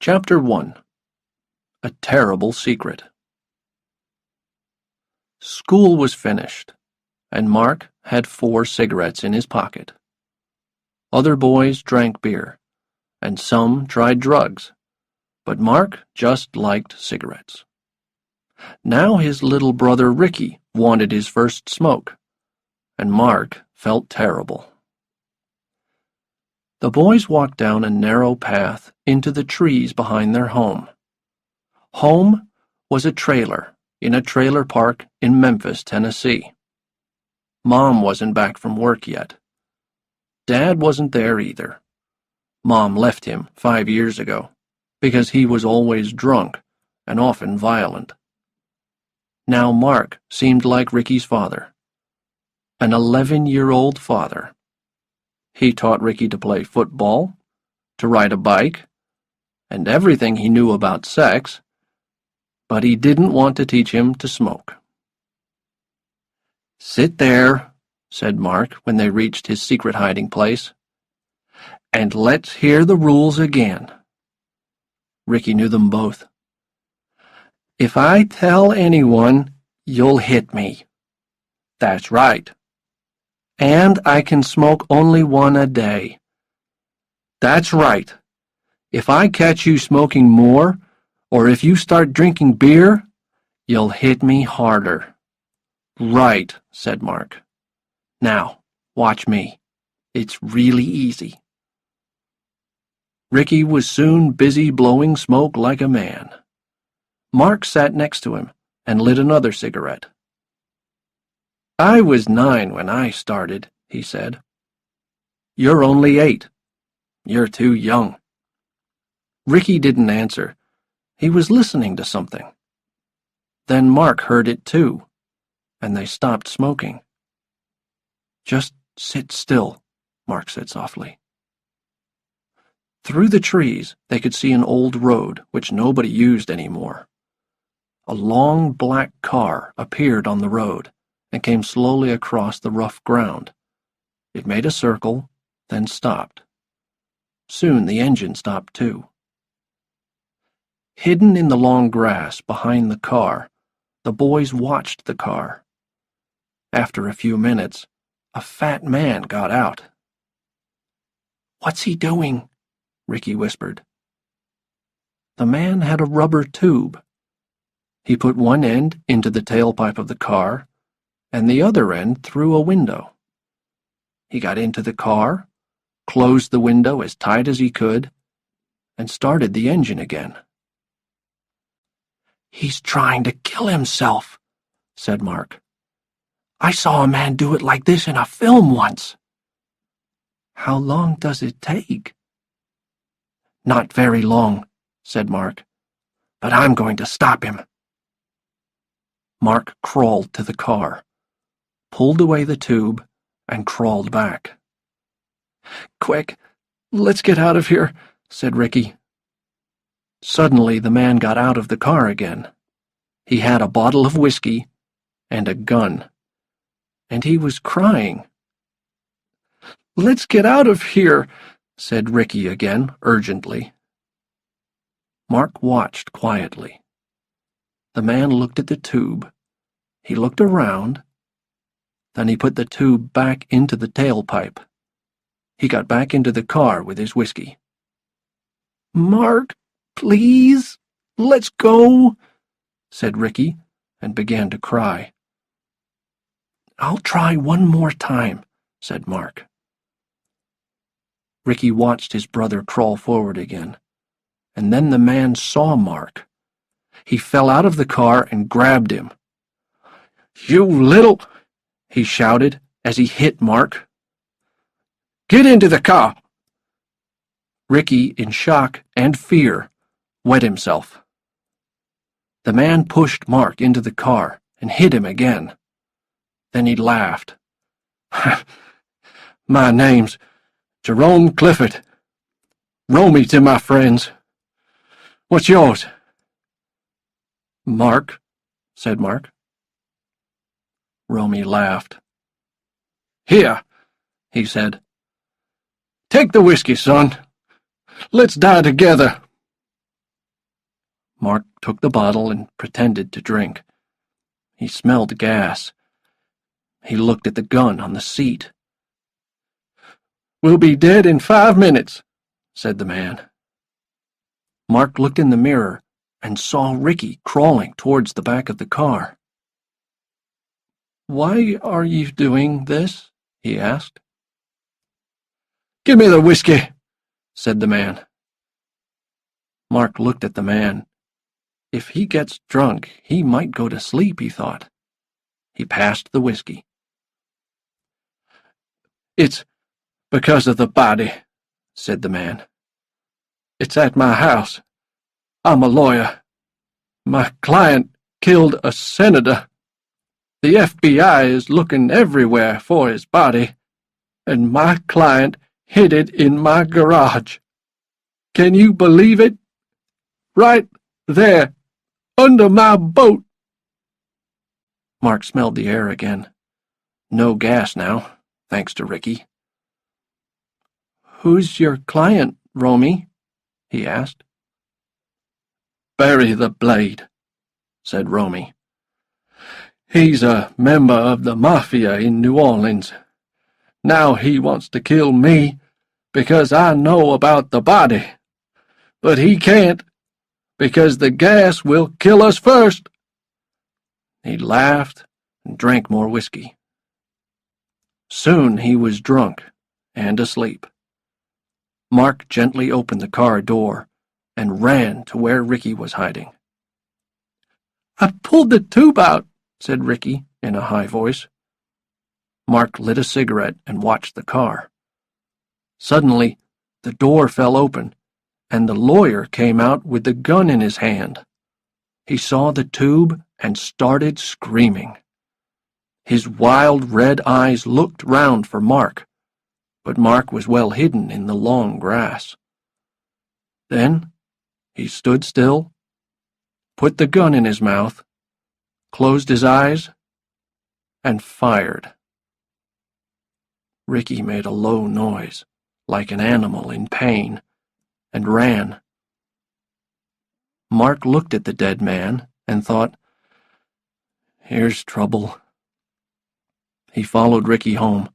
Chapter 1. A Terrible Secret. School was finished, and Mark had 4 cigarettes in his pocket. Other boys drank beer, and some tried drugs, but Mark just liked cigarettes. Now his little brother Ricky wanted his first smoke, and Mark felt terrible. The boys walked down a narrow path into the trees behind their home. Home was a trailer in a trailer park in Memphis, Tennessee. Mom wasn't back from work yet. Dad wasn't there either. Mom left him 5 years ago because he was always drunk and often violent. Now Mark seemed like Ricky's father, an 11-year-old father. He taught Ricky to play football, to ride a bike, and everything he knew about sex, but he didn't want to teach him to smoke. "Sit there," said Mark when they reached his secret hiding place, "and let's hear the rules again." Ricky knew them both. "If I tell anyone, you'll hit me." "That's right." "And I can smoke only 1 a day." "That's right. If I catch you smoking more, or if you start drinking beer, you'll hit me harder." "Right," said Mark. "Now, watch me. It's really easy." Ricky was soon busy blowing smoke like a man. Mark sat next to him and lit another cigarette. "I was 9 when I started," he said. "You're only 8. You're too young." Ricky didn't answer. He was listening to something. Then Mark heard it too, and they stopped smoking. "Just sit still," Mark said softly. Through the trees, they could see an old road which nobody used anymore. A long black car appeared on the road and came slowly across the rough ground. It made a circle, then stopped. Soon the engine stopped too. Hidden in the long grass behind the car, the boys watched the car. After a few minutes, a fat man got out. "What's he doing?" Ricky whispered. The man had a rubber tube. He put one end into the tailpipe of the car, and the other end through a window. He got into the car, closed the window as tight as he could, and started the engine again. "He's trying to kill himself," said Mark. "I saw a man do it like this in a film once." "How long does it take?" "Not very long," said Mark, "but I'm going to stop him." Mark crawled to the car, pulled away the tube, and crawled back. "Quick, let's get out of here," said Ricky. Suddenly the man got out of the car again. He had a bottle of whiskey and a gun, and he was crying. "Let's get out of here," said Ricky again, urgently. Mark watched quietly. The man looked at the tube. He looked around. Then he put the tube back into the tailpipe. He got back into the car with his whiskey. "Mark, please, let's go," said Ricky, and began to cry. "I'll try one more time," said Mark. Ricky watched his brother crawl forward again, and then the man saw Mark. He fell out of the car and grabbed him. "You little—" he shouted as he hit Mark. "Get into the car!" Ricky, in shock and fear, wet himself. The man pushed Mark into the car and hit him again. Then he laughed. "My name's Jerome Clifford. Romy to my friends. What's yours?" "Mark," said Mark. Romy laughed. "Here," he said. "Take the whiskey, son. Let's die together." Mark took the bottle and pretended to drink. He smelled gas. He looked at the gun on the seat. "We'll be dead in 5 minutes," said the man. Mark looked in the mirror and saw Ricky crawling towards the back of the car. "Why are you doing this?" he asked. "Give me the whiskey," said the man. Mark looked at the man. If he gets drunk, he might go to sleep, he thought. He passed the whiskey. "It's because of the body," said the man. "It's at my house. I'm a lawyer. My client killed a senator. The FBI is looking everywhere for his body, and my client hid it in my garage. Can you believe it? Right there, under my boat." Mark smelled the air again. No gas now, thanks to Ricky. "Who's your client, Romy?" he asked. "Bury the blade," said Romy. "He's a member of the Mafia in New Orleans. Now he wants to kill me because I know about the body. But he can't, because the gas will kill us first." He laughed and drank more whiskey. Soon he was drunk and asleep. Mark gently opened the car door and ran to where Ricky was hiding. "I pulled the tube out," said Ricky in a high voice. Mark lit a cigarette and watched the car. Suddenly, the door fell open, and the lawyer came out with the gun in his hand. He saw the tube and started screaming. His wild red eyes looked round for Mark, but Mark was well hidden in the long grass. Then he stood still, put the gun in his mouth, closed his eyes, and fired. Ricky made a low noise, like an animal in pain, and ran. Mark looked at the dead man and thought, "Here's trouble." He followed Ricky home.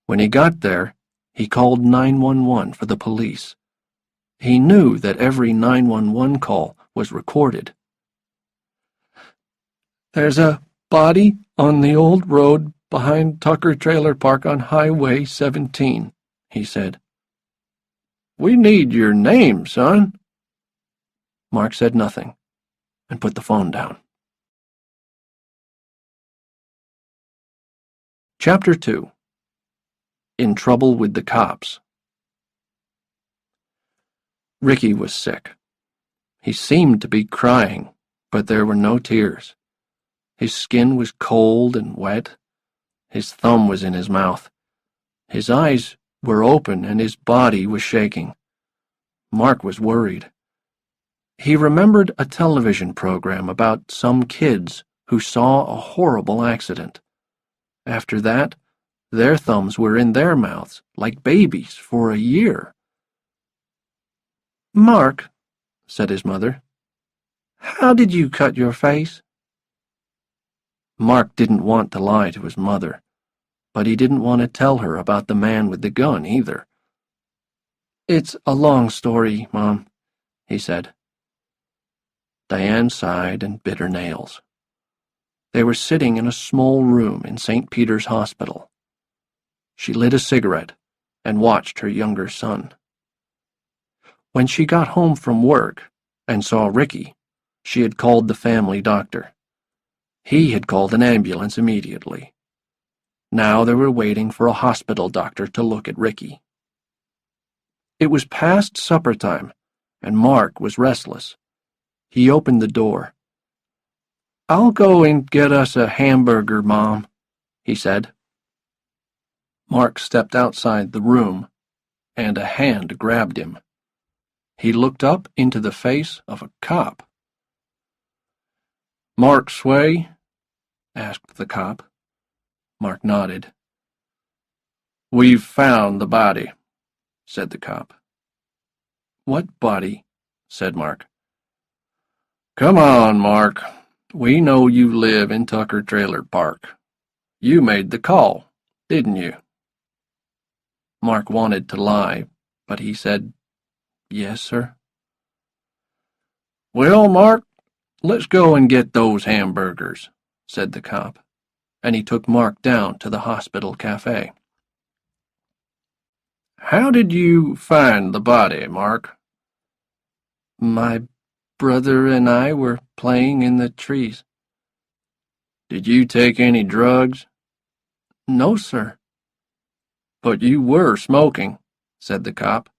When he got there, he called 911 for the police. He knew that every 911 call was recorded. "There's a body on the old road behind Tucker Trailer Park on Highway 17, he said. "We need your name, son." Mark said nothing and put the phone down. Chapter 2. In Trouble with the Cops. Ricky was sick. He seemed to be crying, but there were no tears. His skin was cold and wet. His thumb was in his mouth. His eyes were open and his body was shaking. Mark was worried. He remembered a television program about some kids who saw a horrible accident. After that, their thumbs were in their mouths, like babies, for a year. "Mark," said his mother, "how did you cut your face?" Mark didn't want to lie to his mother, but he didn't want to tell her about the man with the gun either. "It's a long story, Mom," he said. Diane sighed and bit her nails. They were sitting in a small room in St. Peter's Hospital. She lit a cigarette and watched her younger son. When she got home from work and saw Ricky, she had called the family doctor. He had called an ambulance immediately. Now they were waiting for a hospital doctor to look at Ricky. It was past supper time, and Mark was restless. He opened the door. "I'll go and get us a hamburger, Mom," he said. Mark stepped outside the room, and a hand grabbed him. He looked up into the face of a cop. "Mark Sway?" asked the cop. Mark nodded. "We've found the body," said the cop. "What body?" said Mark. Come on, Mark. We know you live in Tucker Trailer Park. You made the call, didn't you? Mark wanted to lie, but he said, "Yes, sir." "Well, Mark, let's go and get those hamburgers," said the cop, and he took Mark down to the hospital cafe. "How did you find the body, Mark?" "My brother and I were playing in the trees." "Did you take any drugs?" "No, sir." "But you were smoking," said the cop.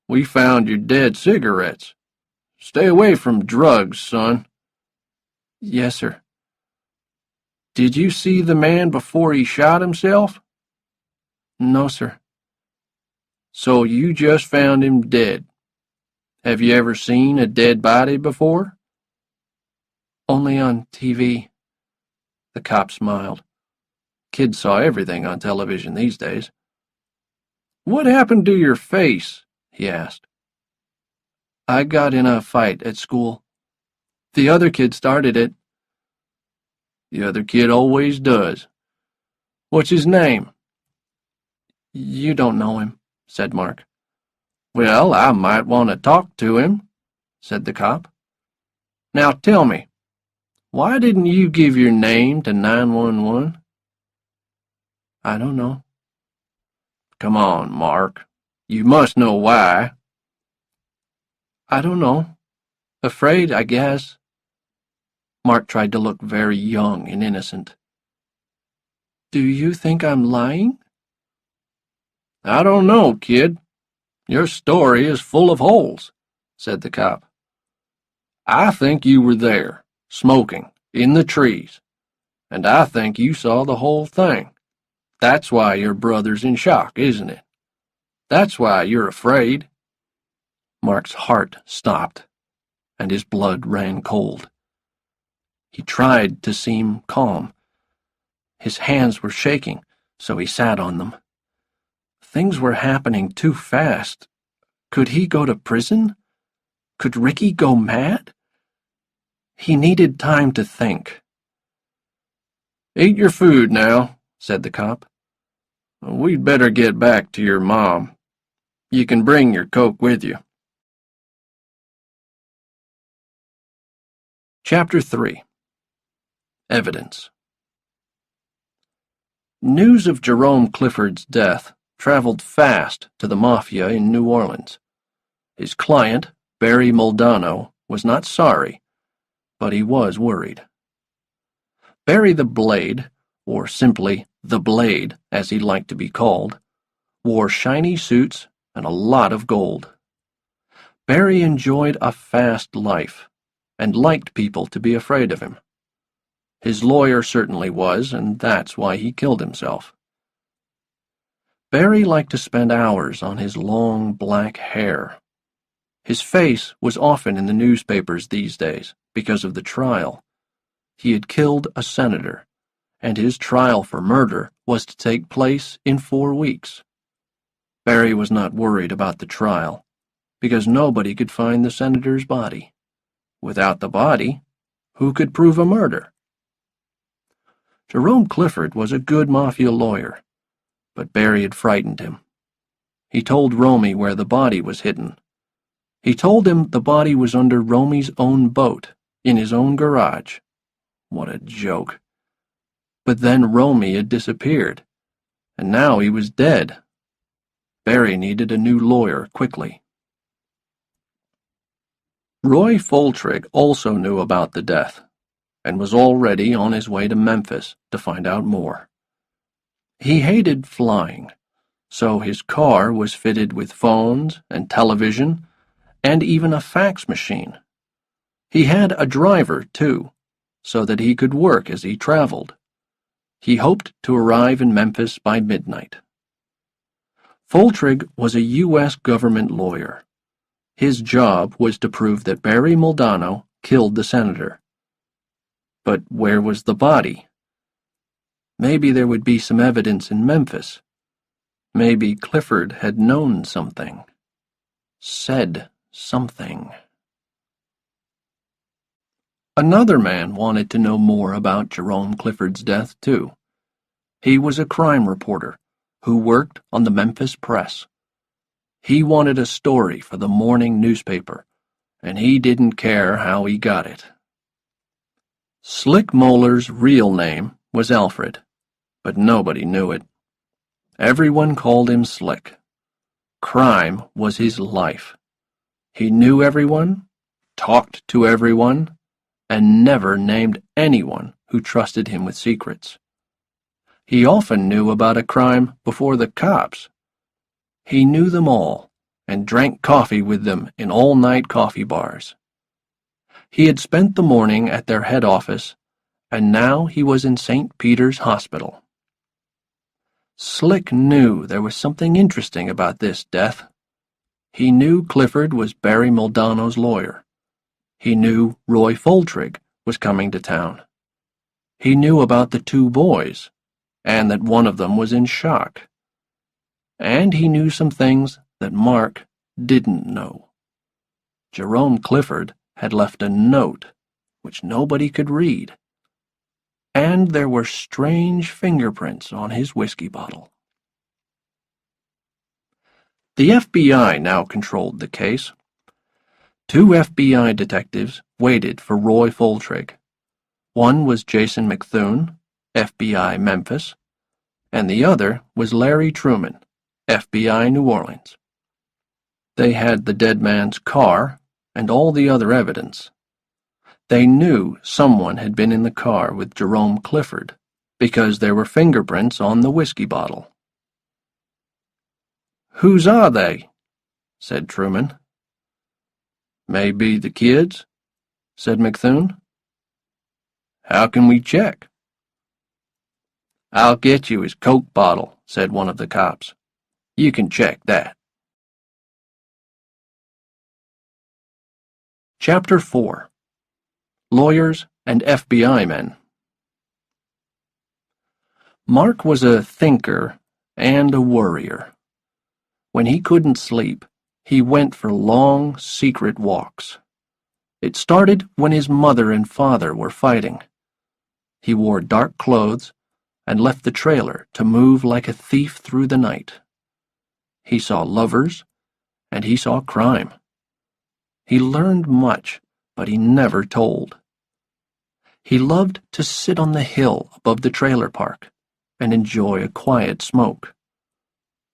"We found your dead cigarettes. Stay away from drugs, son." "Yes, sir." "Did you see the man before he shot himself?" "No, sir." "So you just found him dead. Have you ever seen a dead body before?" "Only on TV." The cop smiled. Kids saw everything on television these days. "What happened to your face?" he asked. "I got in a fight at school. The other kid started it." "The other kid always does. What's his name?" "You don't know him," said Mark. "Well, I might want to talk to him," said the cop. "Now tell me, why didn't you give your name to 911? "I don't know." "Come on, Mark. You must know why." "I don't know. Afraid, I guess." Mark tried to look very young and innocent. "Do you think I'm lying?" "I don't know, kid. Your story is full of holes," said the cop. "I think you were there, smoking, in the trees, and I think you saw the whole thing. That's why your brother's in shock, isn't it? That's why you're afraid." Mark's heart stopped, and his blood ran cold. He tried to seem calm. His hands were shaking, so he sat on them. Things were happening too fast. Could he go to prison? Could Ricky go mad? He needed time to think. "Eat your food now," said the cop. "We'd better get back to your mom. You can bring your Coke with you." Chapter 3. Evidence. News of Jerome Clifford's death traveled fast to the Mafia in New Orleans. His client, Barry Muldanno, was not sorry, but he was worried. Barry the Blade, or simply the Blade as he liked to be called, wore shiny suits and a lot of gold. Barry enjoyed a fast life and liked people to be afraid of him. His lawyer certainly was, and that's why he killed himself. Barry liked to spend hours on his long black hair. His face was often in the newspapers these days because of the trial. He had killed a senator, and his trial for murder was to take place in 4 weeks. Barry was not worried about the trial, because nobody could find the senator's body. Without the body, who could prove a murder? Jerome Clifford was a good Mafia lawyer, but Barry had frightened him. He told Romy where the body was hidden. He told him the body was under Romy's own boat, in his own garage. What a joke. But then Romy had disappeared, and now he was dead. Barry needed a new lawyer quickly. Roy Foltrigg also knew about the death, and was already on his way to Memphis to find out more. He hated flying, so his car was fitted with phones and television and even a fax machine. He had a driver, too, so that he could work as he traveled. He hoped to arrive in Memphis by midnight. Foltrigg was a U.S. government lawyer. His job was to prove that Barry Muldanno killed the senator. But where was the body? Maybe there would be some evidence in Memphis. Maybe Clifford had known something. Said something. Another man wanted to know more about Jerome Clifford's death, too. He was a crime reporter who worked on the Memphis Press. He wanted a story for the morning newspaper, and he didn't care how he got it. Slick Moeller's real name was Alfred, but nobody knew it. Everyone called him Slick. Crime was his life. He knew everyone, talked to everyone, and never named anyone who trusted him with secrets. He often knew about a crime before the cops. He knew them all and drank coffee with them in all-night coffee bars. He had spent the morning at their head office, and now he was in St. Peter's Hospital. Slick knew there was something interesting about this death. He knew Clifford was Barry Muldanno's lawyer. He knew Roy Foltrigg was coming to town. He knew about the two boys, and that one of them was in shock. And he knew some things that Mark didn't know. Jerome Clifford had left a note which nobody could read, and there were strange fingerprints on his whiskey bottle. The FBI now controlled the case. Two FBI detectives waited for Roy Foltrigg. One was Jason McThune, FBI Memphis, and the other was Larry Truman, FBI New Orleans. They had the dead man's car and all the other evidence. They knew someone had been in the car with Jerome Clifford because there were fingerprints on the whiskey bottle. "Whose are they?" said Truman. "Maybe the kids," said McThune. "How can we check?" "I'll get you his Coke bottle," said one of the cops. "You can check that." Chapter 4. Lawyers and FBI Men. Mark was a thinker and a worrier. When he couldn't sleep, he went for long, secret walks. It started when his mother and father were fighting. He wore dark clothes and left the trailer to move like a thief through the night. He saw lovers, and he saw crime. He learned much, but he never told. He loved to sit on the hill above the trailer park and enjoy a quiet smoke.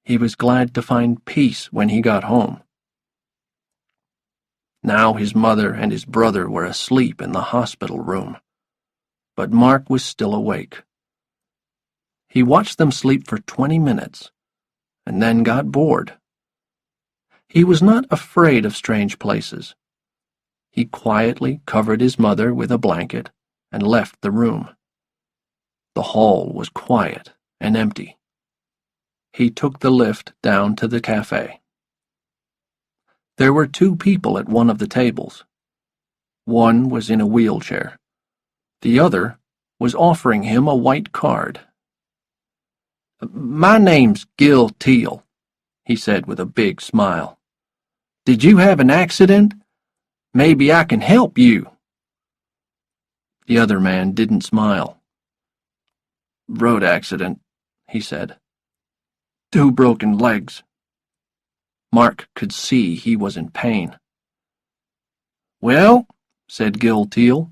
He was glad to find peace when he got home. Now his mother and his brother were asleep in the hospital room, but Mark was still awake. He watched them sleep for 20 minutes, and then got bored. He was not afraid of strange places. He quietly covered his mother with a blanket and left the room. The hall was quiet and empty. He took the lift down to the cafe. There were two people at one of the tables. One was in a wheelchair. The other was offering him a white card. "My name's Gil Teal," he said with a big smile. "Did you have an accident? Maybe I can help you." The other man didn't smile. "Road accident," he said. "2 broken legs." Mark could see he was in pain. "Well," said Gil Teal,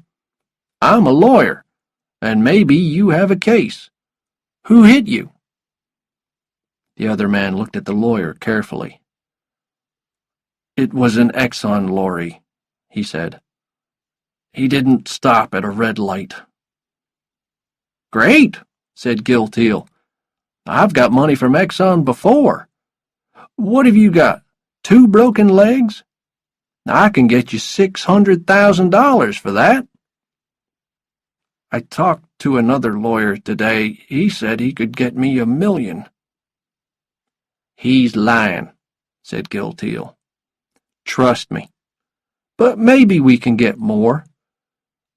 "I'm a lawyer, and maybe you have a case. Who hit you?" The other man looked at the lawyer carefully. "It was an Exxon lorry," he said. "He didn't stop at a red light." "Great," said Gil Teal. "I've got money from Exxon before. What have you got? 2 broken legs? I can get you $600,000 for that." "I talked to another lawyer today. He said he could get me $1 million. "He's lying," said Gil Teal. "Trust me. But maybe we can get more.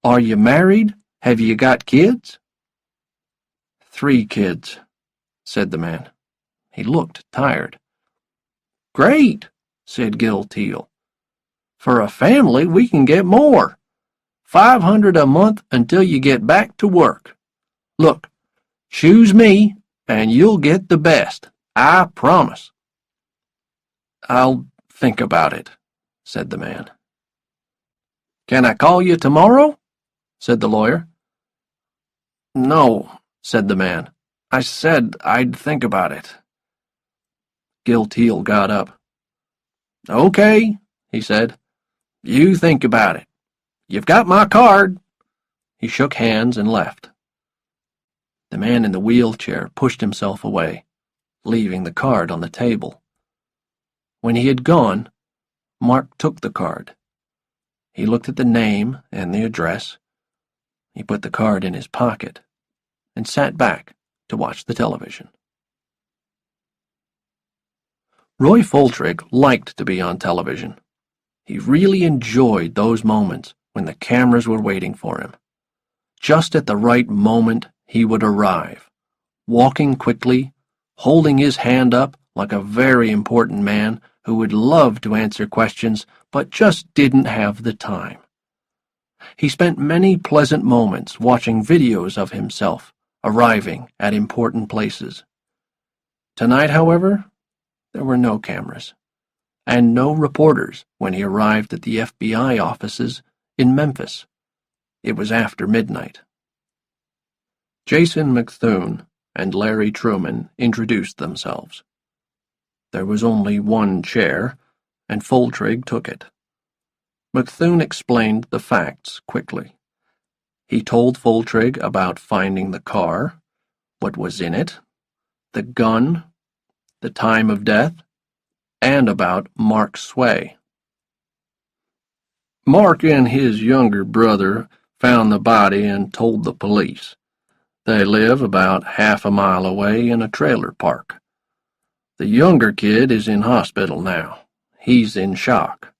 Are you married? Have you got kids?" "3 kids," said the man. He looked tired. "Great," said Gil Teal. "For a family, we can get more. $500 a month until you get back to work. Look, choose me, and you'll get the best. I promise." "I'll think about it," said the man. "Can I call you tomorrow?" said the lawyer. "No," said the man. "I said I'd think about it." Gil got up. "Okay," he said. "You think about it. You've got my card." He shook hands and left. The man in the wheelchair pushed himself away, leaving the card on the table. When he had gone, Mark took the card. He looked at the name and the address. He put the card in his pocket and sat back to watch the television. Roy Foltrigg liked to be on television. He really enjoyed those moments when the cameras were waiting for him. Just at the right moment, he would arrive, walking quickly, holding his hand up like a very important man who would love to answer questions but just didn't have the time. He spent many pleasant moments watching videos of himself arriving at important places. Tonight, however, there were no cameras, and no reporters when he arrived at the FBI offices in Memphis. It was after midnight. Jason McThune and Larry Truman introduced themselves. There was only one chair, and Foltrigg took it. McThune explained the facts quickly. He told Foltrigg about finding the car, what was in it, the gun, the time of death, and about Mark Sway. "Mark and his younger brother found the body and told the police. They live about half a mile away in a trailer park. The younger kid is in hospital now. He's in shock.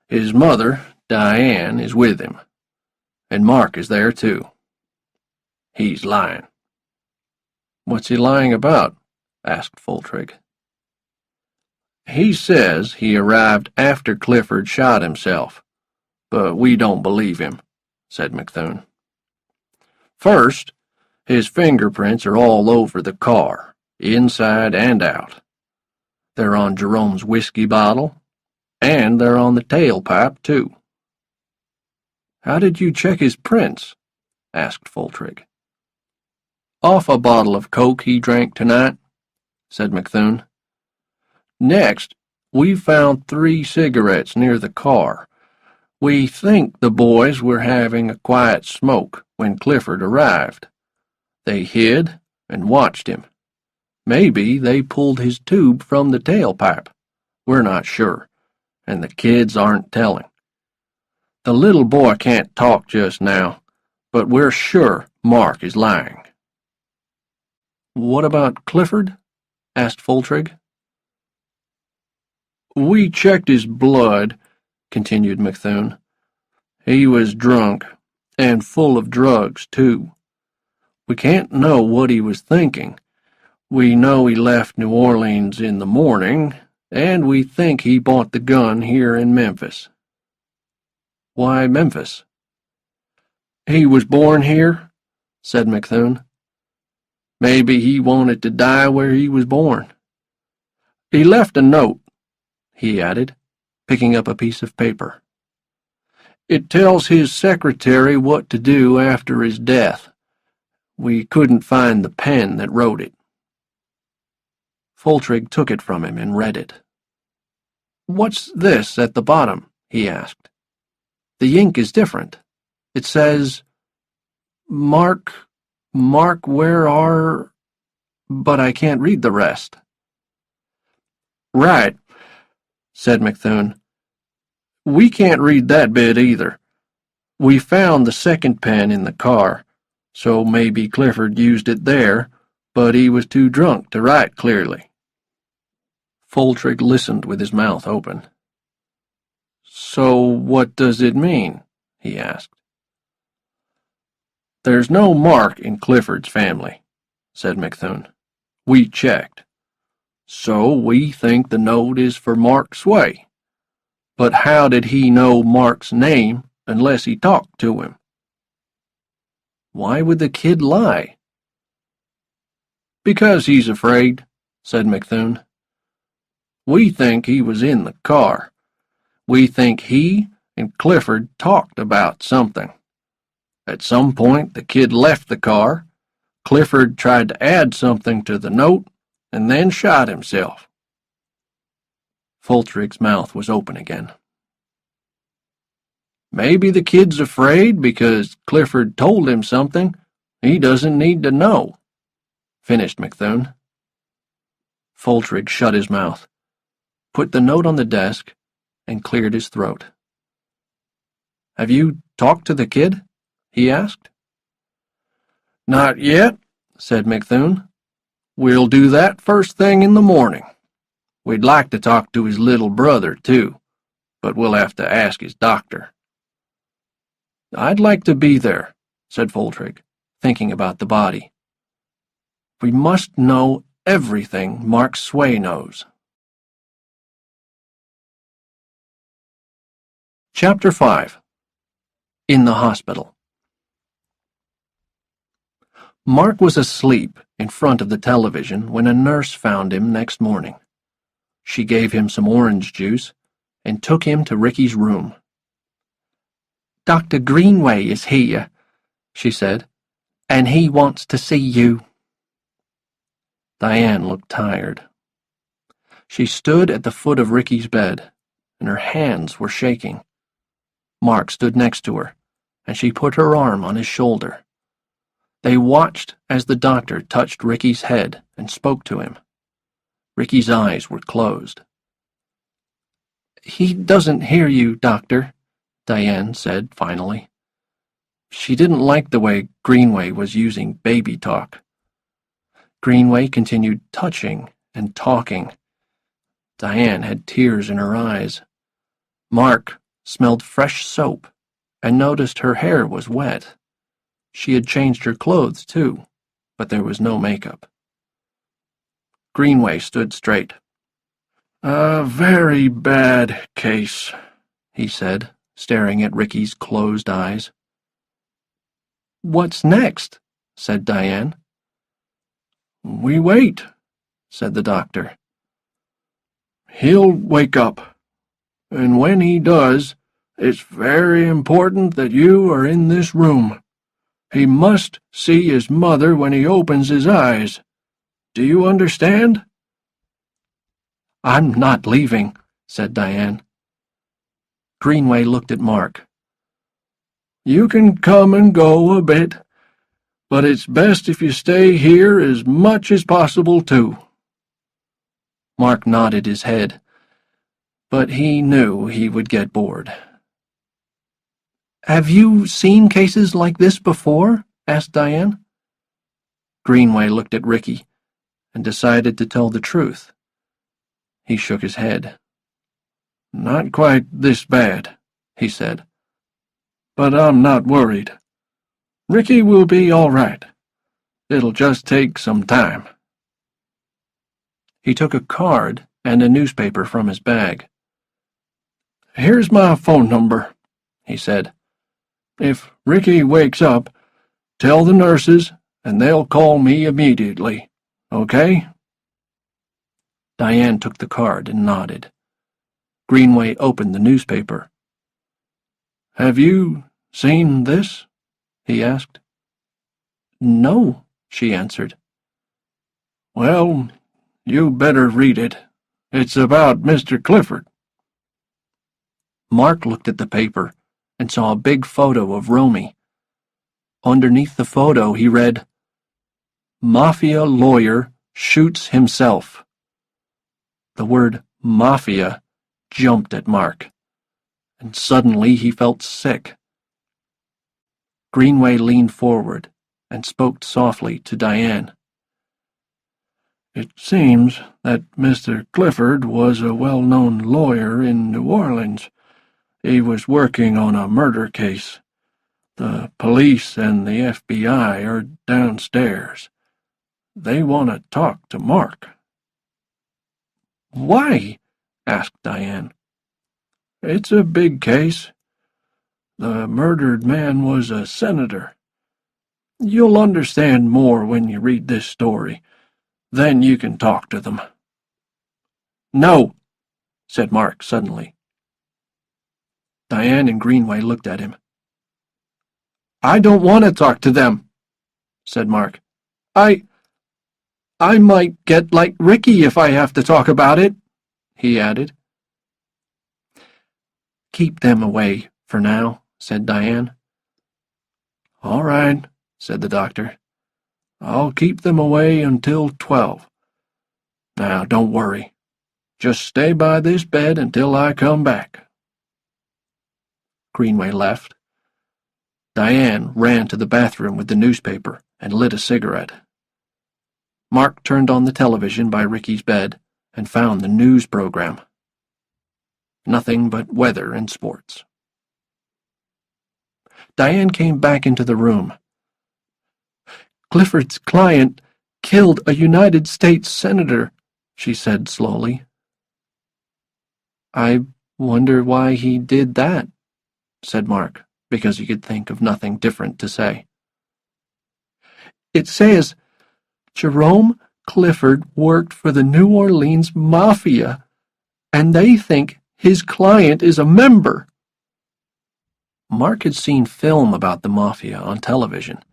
His mother, Diane, is with him, and Mark is there too. He's lying." "What's he lying about?" asked Foltrigg. "He says he arrived after Clifford shot himself, but we don't believe him," said McThune. "First, his fingerprints are all over the car, inside and out. They're on Jerome's whiskey bottle, and they're on the tailpipe, too." "How did you check his prints?" asked Foltrigg. "Off a bottle of Coke he drank tonight," said McThune. "Next, we found 3 cigarettes near the car. We think the boys were having a quiet smoke when Clifford arrived. They hid and watched him. Maybe they pulled his tube from the tailpipe. We're not sure, and the kids aren't telling. The little boy can't talk just now, but we're sure Mark is lying." "What about Clifford?" asked Foltrigg. "We checked his blood," continued McThune. "He was drunk, and full of drugs, too. We can't know what he was thinking. We know he left New Orleans in the morning, and we think he bought the gun here in Memphis." "Why Memphis?" "He was born here," said McThune. "Maybe he wanted to die where he was born. He left a note," he added, picking up a piece of paper. "It tells his secretary what to do after his death. We couldn't find the pen that wrote it." Foltrigg took it from him and read it. "What's this at the bottom?" he asked. "The ink is different. It says, 'Mark, where are—' but I can't read the rest." "Right," said McThune. "We can't read that bit either. We found the second pen in the car, so maybe Clifford used it there, but he was too drunk to write clearly." Foltrigg listened with his mouth open. "So what does it mean?" he asked. "There's no Mark in Clifford's family," said McThune. "We checked. So we think the note is for Mark Sway. But how did he know Mark's name unless he talked to him." "Why would the kid lie?" "Because he's afraid," said McThune. "We think he was in the car. We think he and Clifford talked about something. At some point, the kid left the car. Clifford tried to add something to the note and then shot himself." Foltrig's mouth was open again. "Maybe the kid's afraid because Clifford told him something he doesn't need to know," finished McThune. Foltrig shut his mouth, put the note on the desk, and cleared his throat. "Have you talked to the kid?" he asked. "Not yet," said McThune. "We'll do that first thing in the morning. We'd like to talk to his little brother, too, but we'll have to ask his doctor." "I'd like to be there," said Foltrig, thinking about the body. "We must know everything Mark Sway knows." Chapter 5. In the Hospital. Mark was asleep in front of the television when a nurse found him next morning. She gave him some orange juice and took him to Ricky's room. "Dr. Greenway is here," she said, "and he wants to see you." Diane looked tired. She stood at the foot of Ricky's bed, and her hands were shaking. Mark stood next to her, and she put her arm on his shoulder. They watched as the doctor touched Ricky's head and spoke to him. Ricky's eyes were closed. "He doesn't hear you, Doctor," Diane said finally. She didn't like the way Greenway was using baby talk. Greenway continued touching and talking. Diane had tears in her eyes. Mark smelled fresh soap and noticed her hair was wet. She had changed her clothes, too, but there was no makeup. Greenway stood straight. "A very bad case," he said, staring at Ricky's closed eyes. "What's next?" said Diane. "We wait," said the doctor. "He'll wake up, and when he does, it's very important that you are in this room. He must see his mother when he opens his eyes. Do you understand?" "I'm not leaving," said Diane. Greenway looked at Mark. "You can come and go a bit, but it's best if you stay here as much as possible, too." Mark nodded his head, but he knew he would get bored. "Have you seen cases like this before?" asked Diane. Greenway looked at Ricky and decided to tell the truth. He shook his head. "Not quite this bad," he said. "But I'm not worried. Ricky will be all right. It'll just take some time." He took a card and a newspaper from his bag. "Here's my phone number," he said. "If Ricky wakes up, tell the nurses and they'll call me immediately, okay?" Diane took the card and nodded. Greenway opened the newspaper. "Have you seen this?" he asked. "No," she answered. "Well, you better read it. It's about Mr. Clifford." Mark looked at the paper and saw a big photo of Romy. Underneath the photo he read, "Mafia lawyer shoots himself." The word mafia jumped at Mark, and suddenly he felt sick. Greenway leaned forward and spoke softly to Diane. "It seems that Mr. Clifford was a well-known lawyer in New Orleans. He was working on a murder case. The police and the FBI are downstairs. They want to talk to Mark." "Why?" asked Diane. "It's a big case. The murdered man was a senator. You'll understand more when you read this story. Then you can talk to them." "No," said Mark suddenly. Diane and Greenway looked at him. "I don't want to talk to them," said Mark. I might get like Ricky if I have to talk about it," he added. "Keep them away for now," said Diane. "All right," said the doctor. "I'll keep them away until 12. Now, don't worry. Just stay by this bed until I come back." Greenway left. Diane ran to the bathroom with the newspaper and lit a cigarette. Mark turned on the television by Ricky's bed and found the news program. Nothing but weather and sports. Diane came back into the room. "Clifford's client killed a United States senator," she said slowly. "I wonder why he did that," said Mark, because he could think of nothing different to say. "It says Jerome Clifford worked for the New Orleans Mafia, and they think his client is a member." Mark had seen film about the Mafia on television.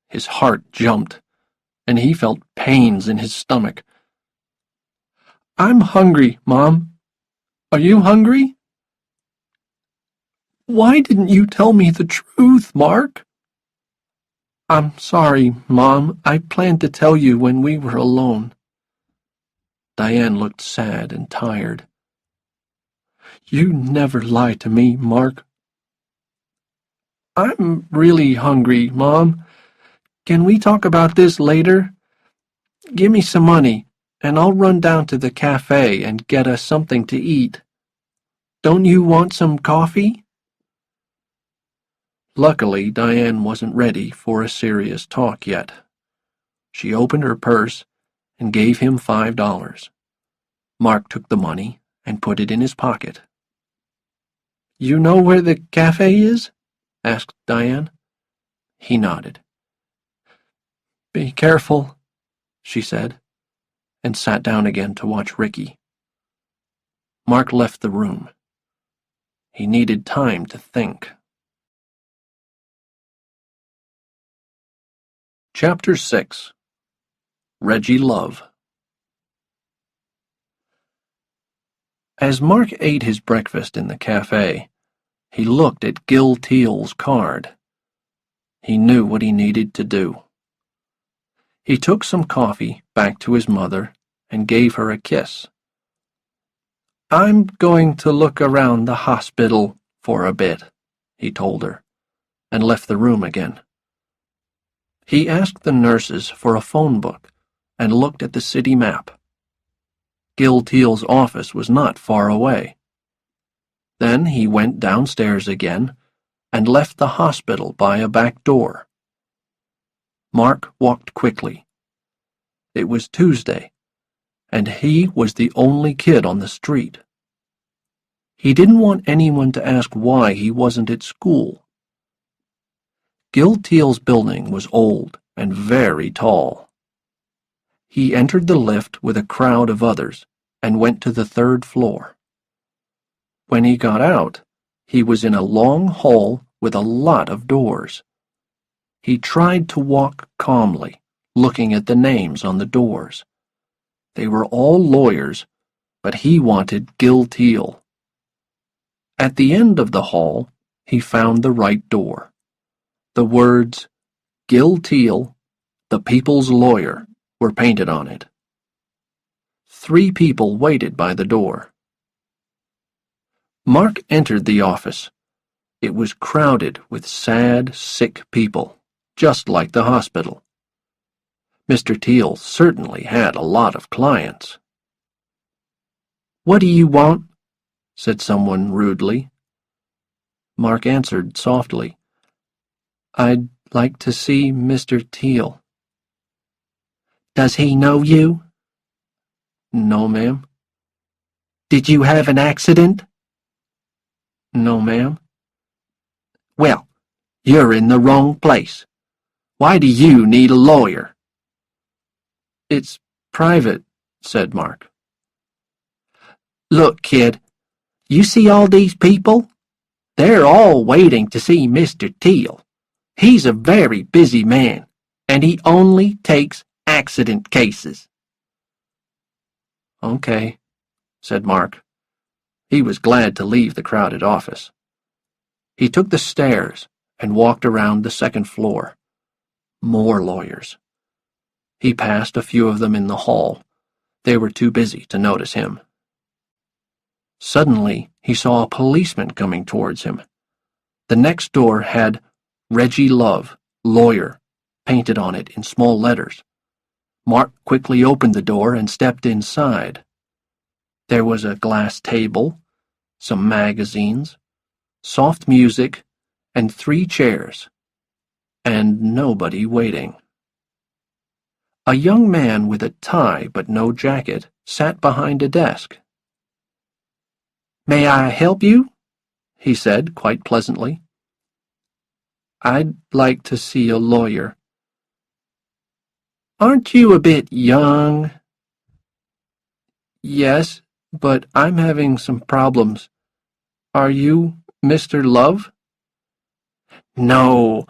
His heart jumped, and he felt pains in his stomach. "I'm hungry, Mom. Are you hungry?" "Why didn't you tell me the truth, Mark?" "I'm sorry, Mom. I planned to tell you when we were alone." Diane looked sad and tired. "You never lie to me, Mark." "I'm really hungry, Mom. Can we talk about this later? Give me some money, and I'll run down to the cafe and get us something to eat. Don't you want some coffee?" Luckily, Diane wasn't ready for a serious talk yet. She opened her purse and gave him $5. Mark took the money and put it in his pocket. "You know where the cafe is?" asked Diane. He nodded. "Be careful," she said, and sat down again to watch Ricky. Mark left the room. He needed time to think. Chapter 6. Reggie Love. As Mark ate his breakfast in the cafe, he looked at Gil Teal's card. He knew what he needed to do. He took some coffee back to his mother and gave her a kiss. "I'm going to look around the hospital for a bit," he told her, and left the room again. He asked the nurses for a phone book and looked at the city map. Gil Teal's office was not far away. Then he went downstairs again and left the hospital by a back door. Mark walked quickly. It was Tuesday, and he was the only kid on the street. He didn't want anyone to ask why he wasn't at school. Gil Teal's building was old and very tall. He entered the lift with a crowd of others and went to the 3rd floor. When he got out, he was in a long hall with a lot of doors. He tried to walk calmly, looking at the names on the doors. They were all lawyers, but he wanted Gil Teal. At the end of the hall, he found the right door. The words, "Gil Teal, the People's Lawyer," were painted on it. 3 people waited by the door. Mark entered the office. It was crowded with sad, sick people, just like the hospital. Mr. Teal certainly had a lot of clients. "What do you want?" said someone rudely. Mark answered softly, "I'd like to see Mr. Teal." "Does he know you?" "No, ma'am." "Did you have an accident?" "No, ma'am." Well, you're in the wrong place. Why do you need a lawyer? It's private, said Mark. Look, kid, you see all these people? They're all waiting to see Mr. Teal. He's a very busy man, and he only takes accident cases. Okay, said Mark. He was glad to leave the crowded office. He took the stairs and walked around the second floor. More lawyers. He passed a few of them in the hall. They were too busy to notice him. Suddenly, he saw a policeman coming towards him. The next door had Reggie Love, lawyer, painted on it in small letters. Mark quickly opened the door and stepped inside. There was a glass table, some magazines, soft music, and 3 chairs, and nobody waiting. A young man with a tie but no jacket sat behind a desk. "May I help you?" he said quite pleasantly. "I'd like to see a lawyer." "Aren't you a bit young?" "Yes, but I'm having some problems. Are you Mr. Love?" "No,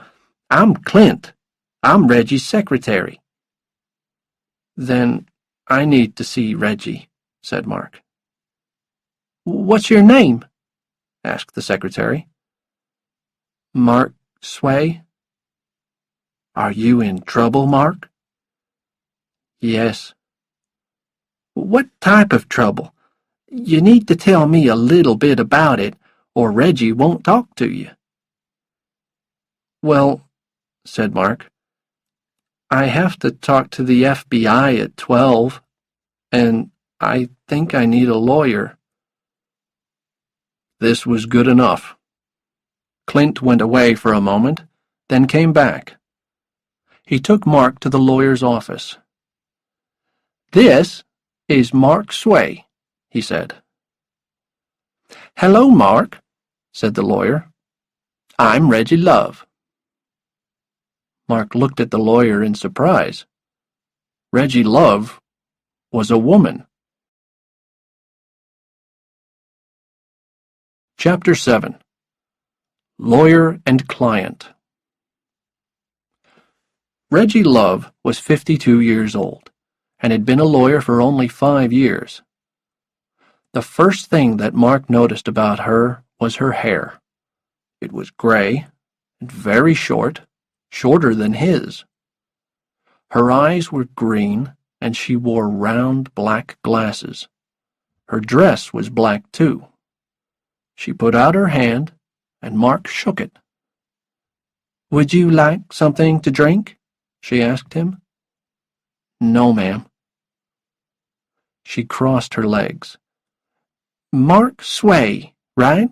I'm Clint. I'm Reggie's secretary." "Then I need to see Reggie," said Mark. "What's your name?" asked the secretary. "Mark Sway." "Are you in trouble, Mark?" "Yes." "What type of trouble? You need to tell me a little bit about it, or Reggie won't talk to you." "Well," said Mark, "I have to talk to the FBI at 12, and I think I need a lawyer." This was good enough. Clint went away for a moment, then came back. He took Mark to the lawyer's office. "This is Mark Sway," he said. "Hello, Mark," said the lawyer. "I'm Reggie Love." Mark looked at the lawyer in surprise. Reggie Love was a woman. Chapter 7. Lawyer and Client. Reggie Love was 52 years old, and had been a lawyer for only 5 years. The first thing that Mark noticed about her was her hair. It was gray and very short, shorter than his. Her eyes were green, and she wore round black glasses. Her dress was black too. She put out her hand, and Mark shook it. "Would you like something to drink?" she asked him. "No, ma'am." She crossed her legs. "Mark Sway, right?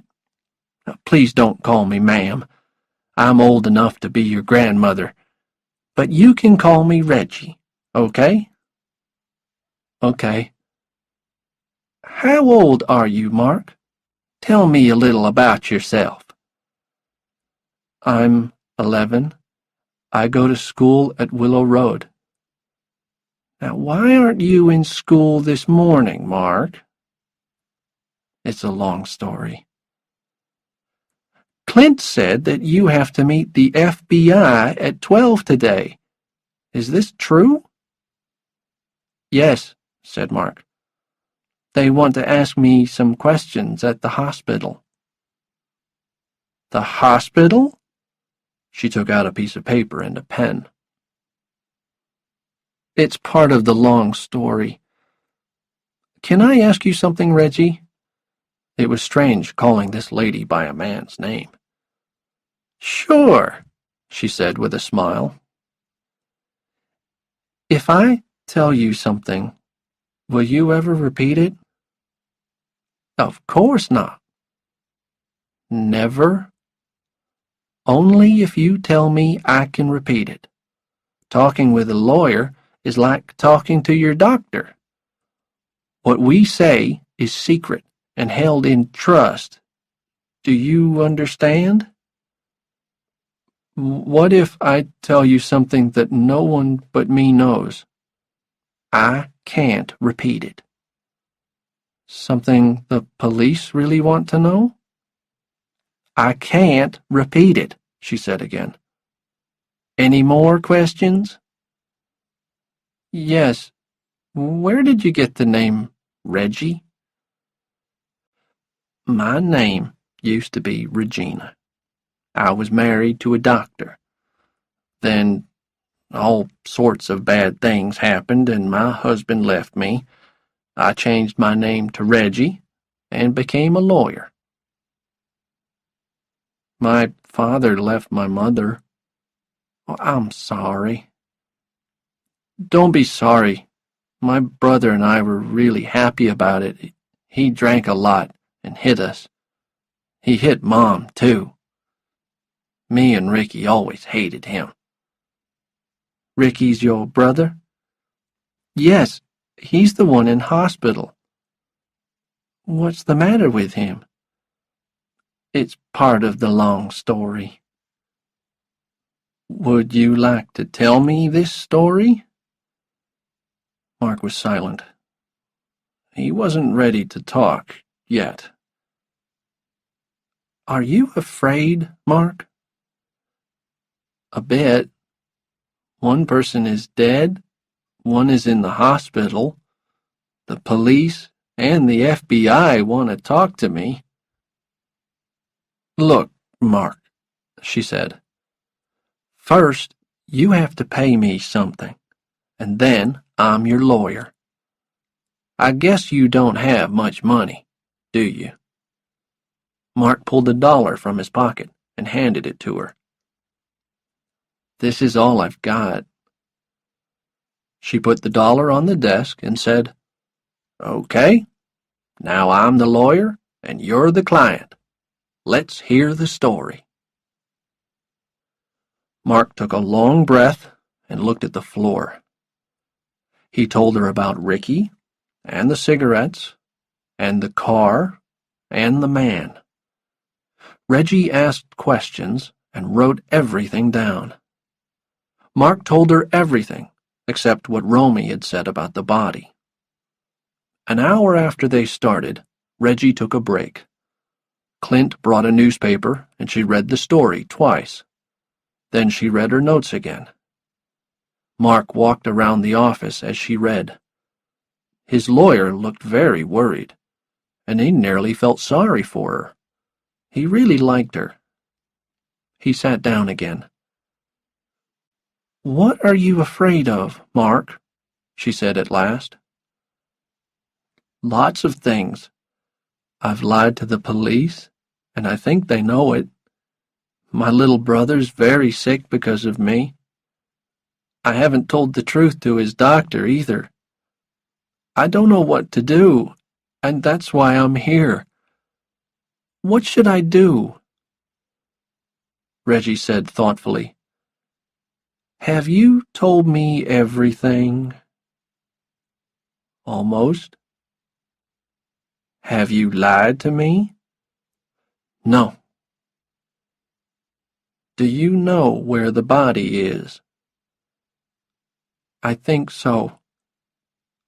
Please don't call me ma'am. I'm old enough to be your grandmother. But you can call me Reggie, okay?" "Okay." "How old are you, Mark? Tell me a little about yourself." "I'm 11. I go to school at Willow Road." "Now, why aren't you in school this morning, Mark?" "It's a long story." "Clint said that you have to meet the FBI at 12 today. Is this true?" "Yes," said Mark. "They want to ask me some questions at the hospital." "The hospital?" She took out a piece of paper and a pen. "It's part of the long story. Can I ask you something, Reggie?" It was strange calling this lady by a man's name. "Sure," she said with a smile. "If I tell you something, will you ever repeat it?" "Of course not." "Never?" "Only if you tell me I can repeat it. Talking with a lawyer is like talking to your doctor. What we say is secret and held in trust. Do you understand?" What if I tell you something that no one but me knows? I can't repeat it. Something the police really want to know? I can't repeat it, she said again. Any more questions? Yes. Where did you get the name Reggie? My name used to be Regina. I was married to a doctor. Then all sorts of bad things happened and my husband left me. I changed my name to Reggie and became a lawyer. My father left my mother. Oh, I'm sorry. Don't be sorry. My brother and I were really happy about it. He drank a lot and hit us. He hit Mom, too. Me and Ricky always hated him. Ricky's your brother? Yes, he's the one in hospital. What's the matter with him? It's part of the long story. Would you like to tell me this story? Mark was silent. He wasn't ready to talk yet. Are you afraid, Mark? A bit. One person is dead, one is in the hospital. The police and the FBI want to talk to me. Look, Mark, she said. First, you have to pay me something, and then I'm your lawyer. I guess you don't have much money, do you? Mark pulled $1 from his pocket and handed it to her. This is all I've got. She put the $1 on the desk and said, Okay, now I'm the lawyer and you're the client. Let's hear the story. Mark took a long breath and looked at the floor. He told her about Ricky and the cigarettes and the car and the man. Reggie asked questions and wrote everything down. Mark told her everything except what Romy had said about the body. An hour after they started, Reggie took a break. Clint brought a newspaper and she read the story twice. Then she read her notes again. Mark walked around the office as she read. His lawyer looked very worried, and he nearly felt sorry for her. He really liked her. He sat down again. What are you afraid of, Mark? She said at last. Lots of things. I've lied to the police, and I think they know it. My little brother's very sick because of me. I haven't told the truth to his doctor either. I don't know what to do, and that's why I'm here. What should I do? Reggie said thoughtfully. Have you told me everything? Almost. Have you lied to me? No. Do you know where the body is? I think so.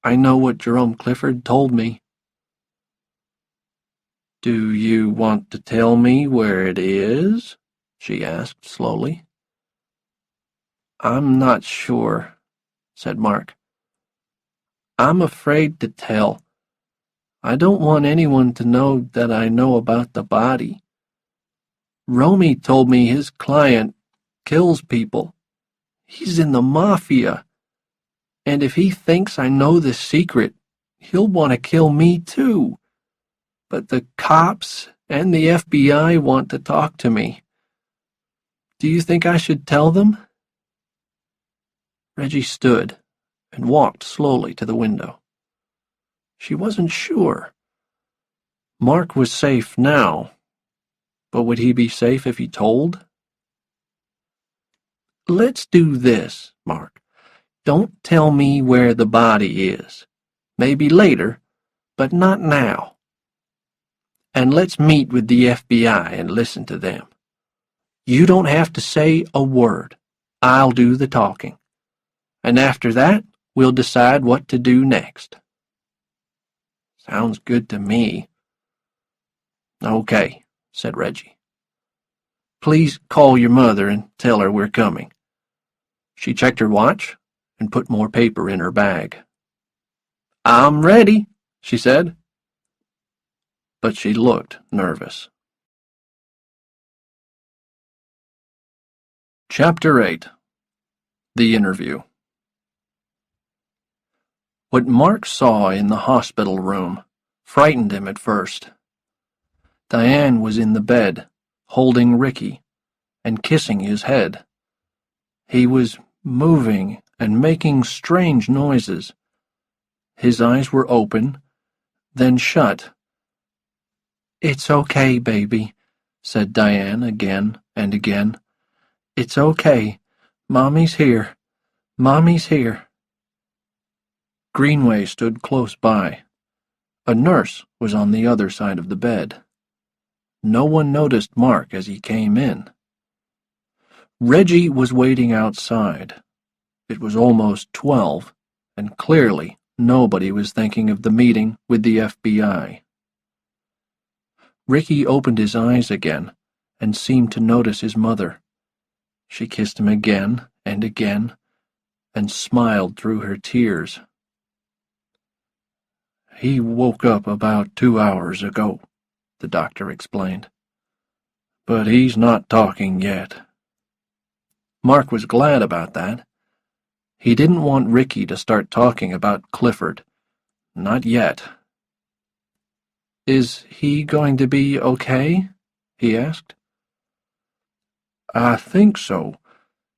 I know what Jerome Clifford told me. Do you want to tell me where it is? She asked slowly. I'm not sure, said Mark. I'm afraid to tell. I don't want anyone to know that I know about the body. Romy told me his client kills people. He's in the mafia. And if he thinks I know the secret, he'll want to kill me too. But the cops and the FBI want to talk to me. Do you think I should tell them? Reggie stood and walked slowly to the window. She wasn't sure. Mark was safe now, but would he be safe if he told? Let's do this, Mark. Don't tell me where the body is. Maybe later, but not now. And let's meet with the FBI and listen to them. You don't have to say a word. I'll do the talking. And after that, we'll decide what to do next. Sounds good to me. Okay, said Reggie. Please call your mother and tell her we're coming. She checked her watch and put more paper in her bag. I'm ready, she said. But she looked nervous. Chapter 8. The Interview. What Mark saw in the hospital room frightened him at first. Diane was in the bed, holding Ricky and kissing his head. He was moving and making strange noises. His eyes were open, then shut. It's okay, baby, said Diane again and again. It's okay. Mommy's here. Mommy's here. Greenway stood close by. A nurse was on the other side of the bed. No one noticed Mark as he came in. Reggie was waiting outside. It was almost 12, and clearly nobody was thinking of the meeting with the FBI. Ricky opened his eyes again and seemed to notice his mother. She kissed him again and again and smiled through her tears. He woke up about 2 hours ago, the doctor explained. But he's not talking yet. Mark was glad about that. He didn't want Ricky to start talking about Clifford. Not yet. Is he going to be okay? He asked. I think so,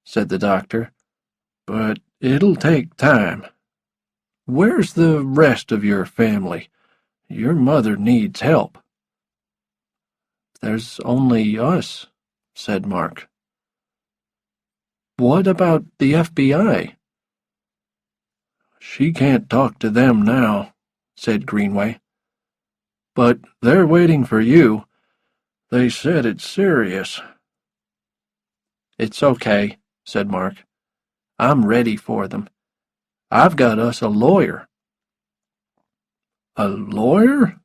said the doctor, but it'll take time. Where's the rest of your family? Your mother needs help. There's only us, said Mark. What about the FBI? She can't talk to them now, said Greenway. But they're waiting for you. They said it's serious. It's okay, said Mark. I'm ready for them. I've got us a lawyer. A lawyer?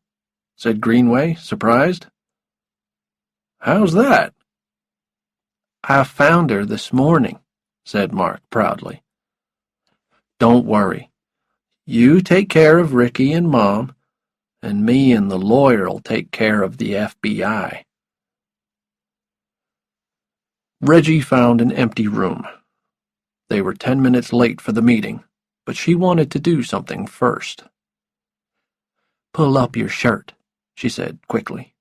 Said Greenway, surprised. How's that? I found her this morning, said Mark proudly. Don't worry. You take care of Ricky and Mom, and me and the lawyer'll take care of the FBI. Reggie found an empty room. They were 10 minutes late for the meeting, but she wanted to do something first. Pull up your shirt, she said quickly.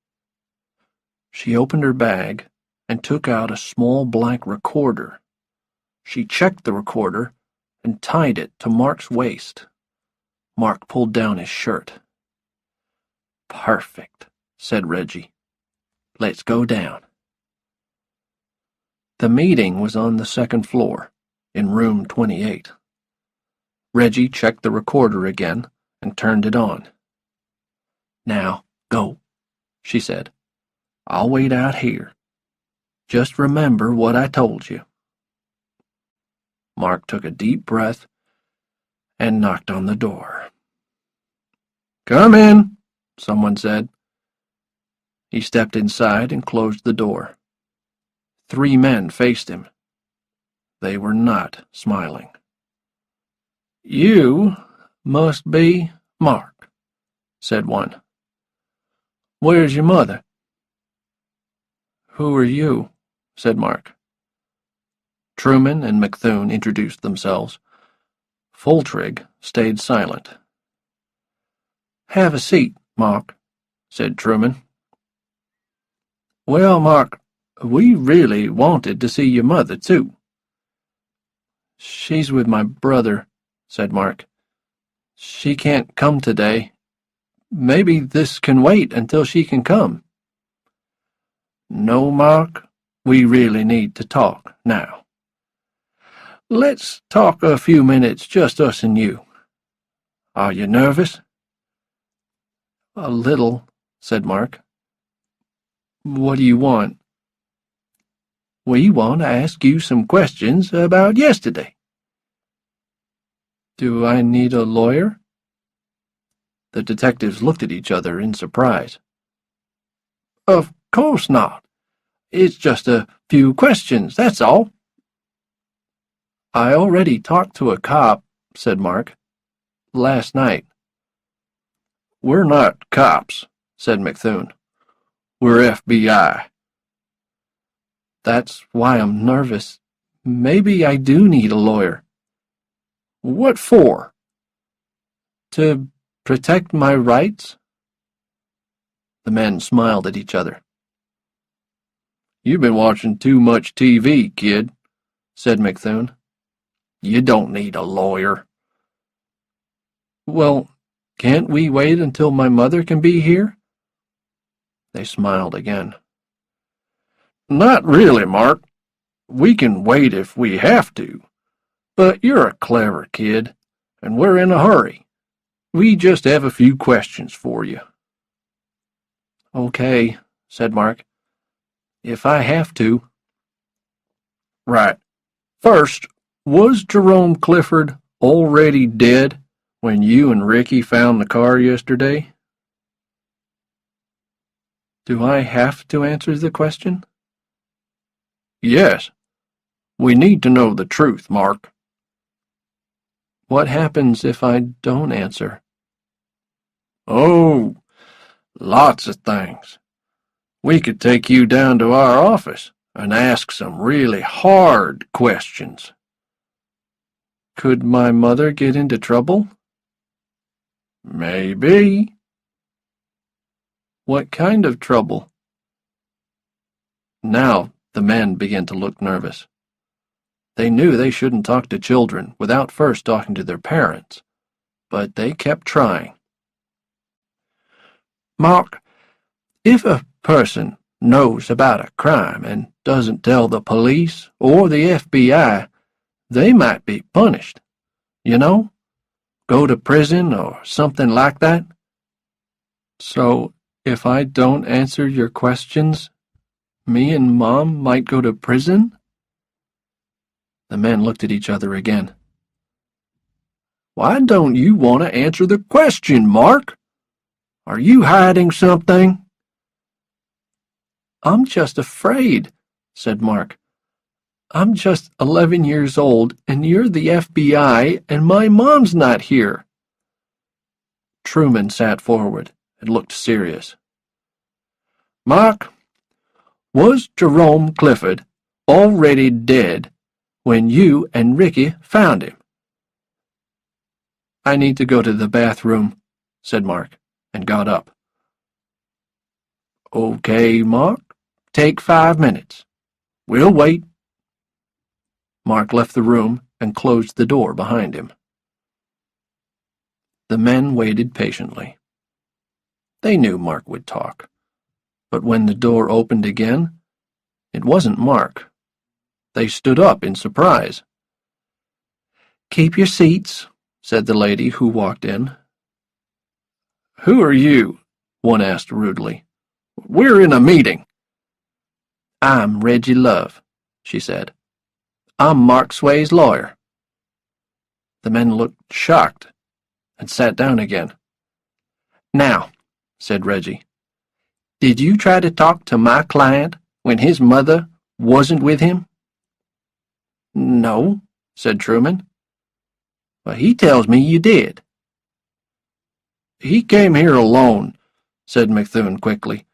She opened her bag and took out a small black recorder. She checked the recorder and tied it to Mark's waist. Mark pulled down his shirt. Perfect, said Reggie. Let's go down. The meeting was on the second floor, in room 28. Reggie checked the recorder again and turned it on. Now, go, she said. I'll wait out here. Just remember what I told you. Mark took a deep breath and knocked on the door. Come in, someone said. He stepped inside and closed the door. 3 men faced him. They were not smiling. You must be Mark, said one. Where's your mother? Who are you? Said Mark. Truman and McThune introduced themselves. Foltrig stayed silent. Have a seat, Mark, said Truman. Well, Mark, we really wanted to see your mother, too. She's with my brother, said Mark. She can't come today. Maybe this can wait until she can come. No, Mark, we really need to talk now. Let's talk a few minutes, just us and you. Are you nervous? A little, said Mark. What do you want? We want to ask you some questions about yesterday. Do I need a lawyer? The detectives looked at each other in surprise. Of course not. It's just a few questions, that's all. I already talked to a cop, said Mark. Last night. We're not cops, said McThune. We're FBI. That's why I'm nervous. Maybe I do need a lawyer. What for? To protect my rights? The men smiled at each other. You've been watching too much TV, kid, said McThune. You don't need a lawyer. Well, can't we wait until my mother can be here? They smiled again. Not really, Mark. We can wait if we have to. But you're a clever kid, and we're in a hurry. We just have a few questions for you. Okay, said Mark. If I have to. Right. First, was Jerome Clifford already dead when you and Ricky found the car yesterday? Do I have to answer the question? Yes. We need to know the truth, Mark. What happens if I don't answer? Oh, lots of things. We could take you down to our office and ask some really hard questions. Could my mother get into trouble? Maybe. What kind of trouble? Now the men began to look nervous. They knew they shouldn't talk to children without first talking to their parents, but they kept trying. Mark, if a person knows about a crime and doesn't tell the police or the FBI, they might be punished. You know? Go to prison or something like that. So, if I don't answer your questions, me and Mom might go to prison? The men looked at each other again. Why don't you want to answer the question, Mark? Are you hiding something? I'm just afraid, said Mark. I'm just 11 years old, and you're the FBI, and my mom's not here. Truman sat forward and looked serious. Mark, was Jerome Clifford already dead when you and Ricky found him? I need to go to the bathroom, said Mark, and got up. Okay, Mark, take 5 minutes. We'll wait. Mark left the room and closed the door behind him. The men waited patiently. They knew Mark would talk, but when the door opened again, it wasn't Mark. They stood up in surprise. Keep your seats, said the lady who walked in. Who are you? One asked rudely. We're in a meeting. I'm Reggie Love, she said. I'm Mark Sway's lawyer. The men looked shocked and sat down again. Now, said Reggie, did you try to talk to my client when his mother wasn't with him? No, said Truman. But he tells me you did. He came here alone, said McThune quickly.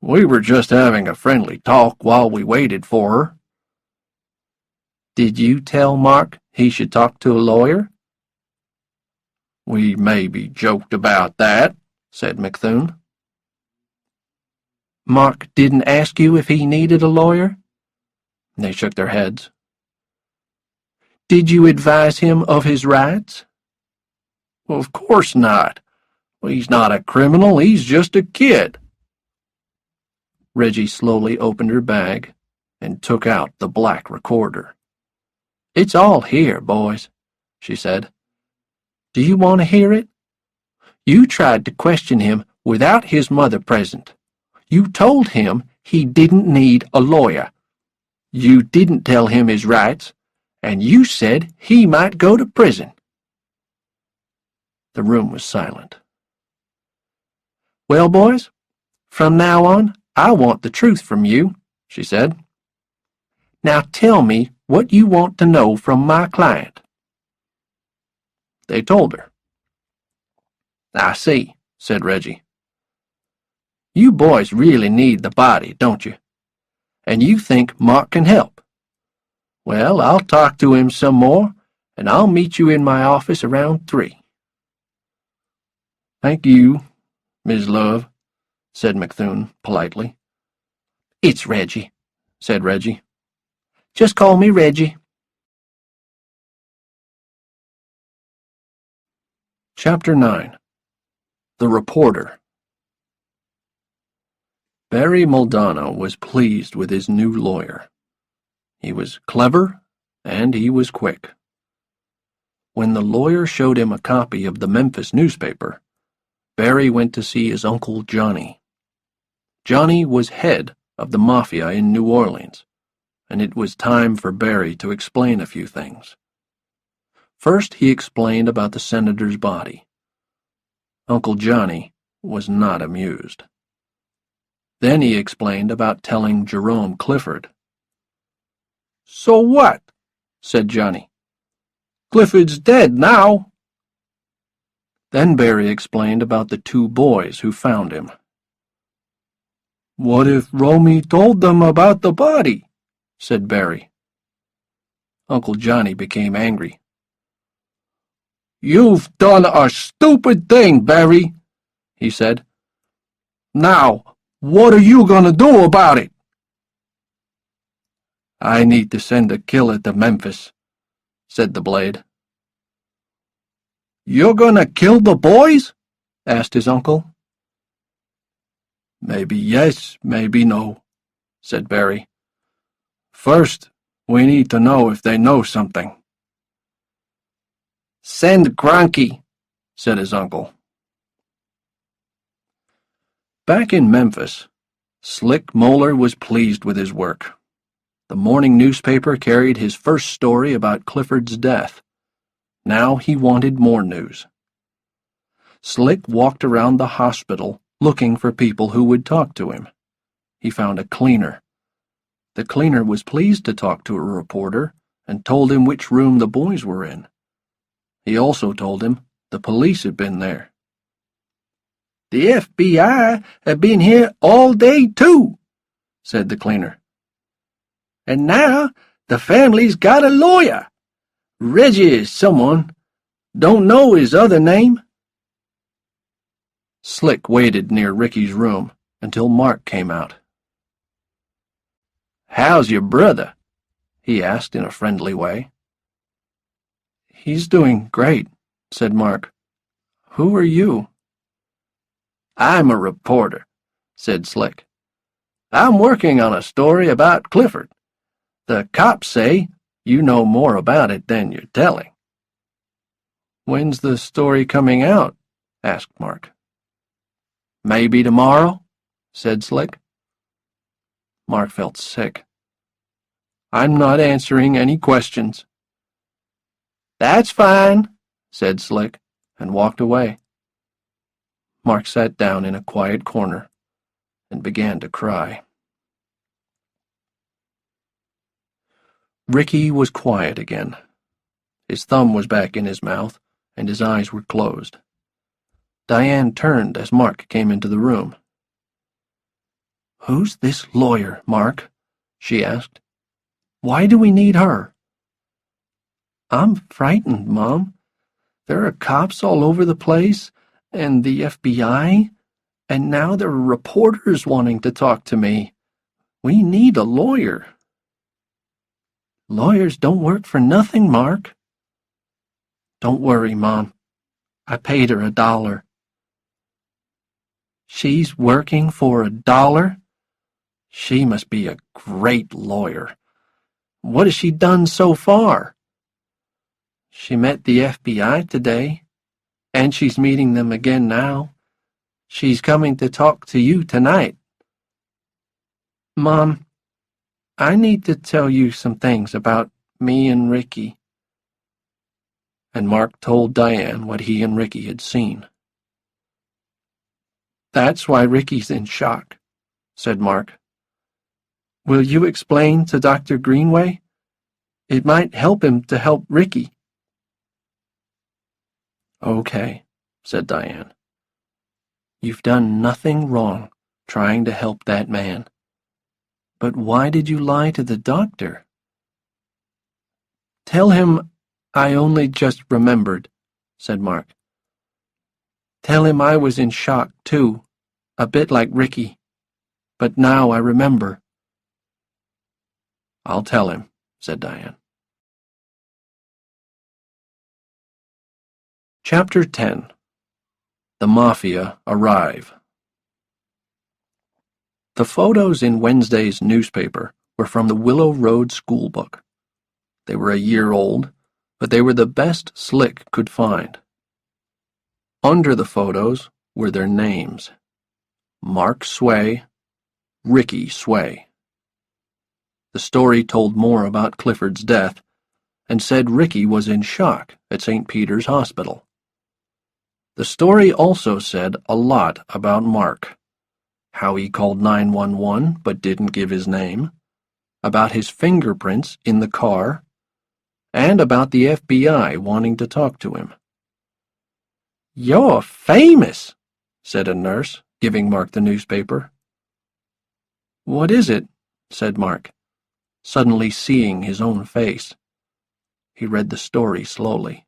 We were just having a friendly talk while we waited for her. Did you tell Mark he should talk to a lawyer? We maybe joked about that, said McThune. Mark didn't ask you if he needed a lawyer? They shook their heads. Did you advise him of his rights? Well, of course not. He's not a criminal, he's just a kid. Reggie slowly opened her bag and took out the black recorder. It's all here, boys, she said. Do you want to hear it? You tried to question him without his mother present. You told him he didn't need a lawyer. You didn't tell him his rights, and you said he might go to prison." The room was silent. "Well, boys, from now on, I want the truth from you," she said. "Now tell me what you want to know from my client." They told her. "I see," said Reggie. "You boys really need the body, don't you? And you think Mark can help. Well, I'll talk to him some more, and I'll meet you in my office around 3. "Thank you, Miss Love," said McThune politely. "It's Reggie," said Reggie. "Just call me Reggie." Chapter 9. The Reporter. Barry Muldanno was pleased with his new lawyer. He was clever, and he was quick. When the lawyer showed him a copy of the Memphis newspaper, Barry went to see his Uncle Johnny. Johnny was head of the Mafia in New Orleans, and it was time for Barry to explain a few things. First, he explained about the senator's body. Uncle Johnny was not amused. Then he explained about telling Jerome Clifford. "So what?" said Johnny. "Clifford's dead now." Then Barry explained about the 2 boys who found him. "What if Romy told them about the body?" said Barry. Uncle Johnny became angry. "You've done a stupid thing, Barry," he said. "Now, what are you going to do about it?" "I need to send a killer to Memphis," said the Blade. "You're going to kill the boys?" asked his uncle. "Maybe yes, maybe no," said Barry. "First, we need to know if they know something." "Send Gronky," said his uncle. Back in Memphis, Slick Moeller was pleased with his work. The morning newspaper carried his first story about Clifford's death. Now he wanted more news. Slick walked around the hospital looking for people who would talk to him. He found a cleaner. The cleaner was pleased to talk to a reporter and told him which room the boys were in. He also told him the police had been there. "The FBI have been here all day, too," said the cleaner. "And now the family's got a lawyer. Reggie is someone. Don't know his other name." Slick waited near Ricky's room until Mark came out. "How's your brother?" he asked in a friendly way. "He's doing great," said Mark. "Who are you?" "I'm a reporter," said Slick. "I'm working on a story about Clifford. The cops say you know more about it than you're telling." "When's the story coming out?" asked Mark. "Maybe tomorrow," said Slick. Mark felt sick. "I'm not answering any questions." "That's fine," said Slick, and walked away. Mark sat down in a quiet corner and began to cry. Ricky was quiet again. His thumb was back in his mouth, and his eyes were closed. Diane turned as Mark came into the room. "Who's this lawyer, Mark?" she asked. "Why do we need her?" "I'm frightened, Mom. There are cops all over the place, and the FBI, and now there are reporters wanting to talk to me. We need a lawyer." "Lawyers don't work for nothing, Mark." "Don't worry, Mom. I paid her $1. "She's working for $1? She must be a great lawyer. What has she done so far?" "She met the FBI today, and she's meeting them again now. She's coming to talk to you tonight." "Mom, I need to tell you some things about me and Ricky. And Mark told Diane what he and Ricky had seen. That's why Ricky's in shock, said Mark. Will you explain to Dr. Greenway? It might help him to help Ricky. Okay, said Diane. You've done nothing wrong trying to help that man. But why did you lie to the doctor? Tell him I only just remembered, said Mark. Tell him I was in shock, too, a bit like Ricky. But now I remember. I'll tell him, said Diane. Chapter 10. The Mafia Arrive. The photos in Wednesday's newspaper were from the Willow Road school book. They were a year old, but they were the best Slick could find. Under the photos were their names: Mark Sway, Ricky Sway. The story told more about Clifford's death and said Ricky was in shock at St. Peter's Hospital. The story also said a lot about Mark: how he called 911 but didn't give his name, about his fingerprints in the car, and about the FBI wanting to talk to him. You're famous, said a nurse, giving Mark the newspaper. What is it? Said Mark, suddenly seeing his own face. He read the story slowly.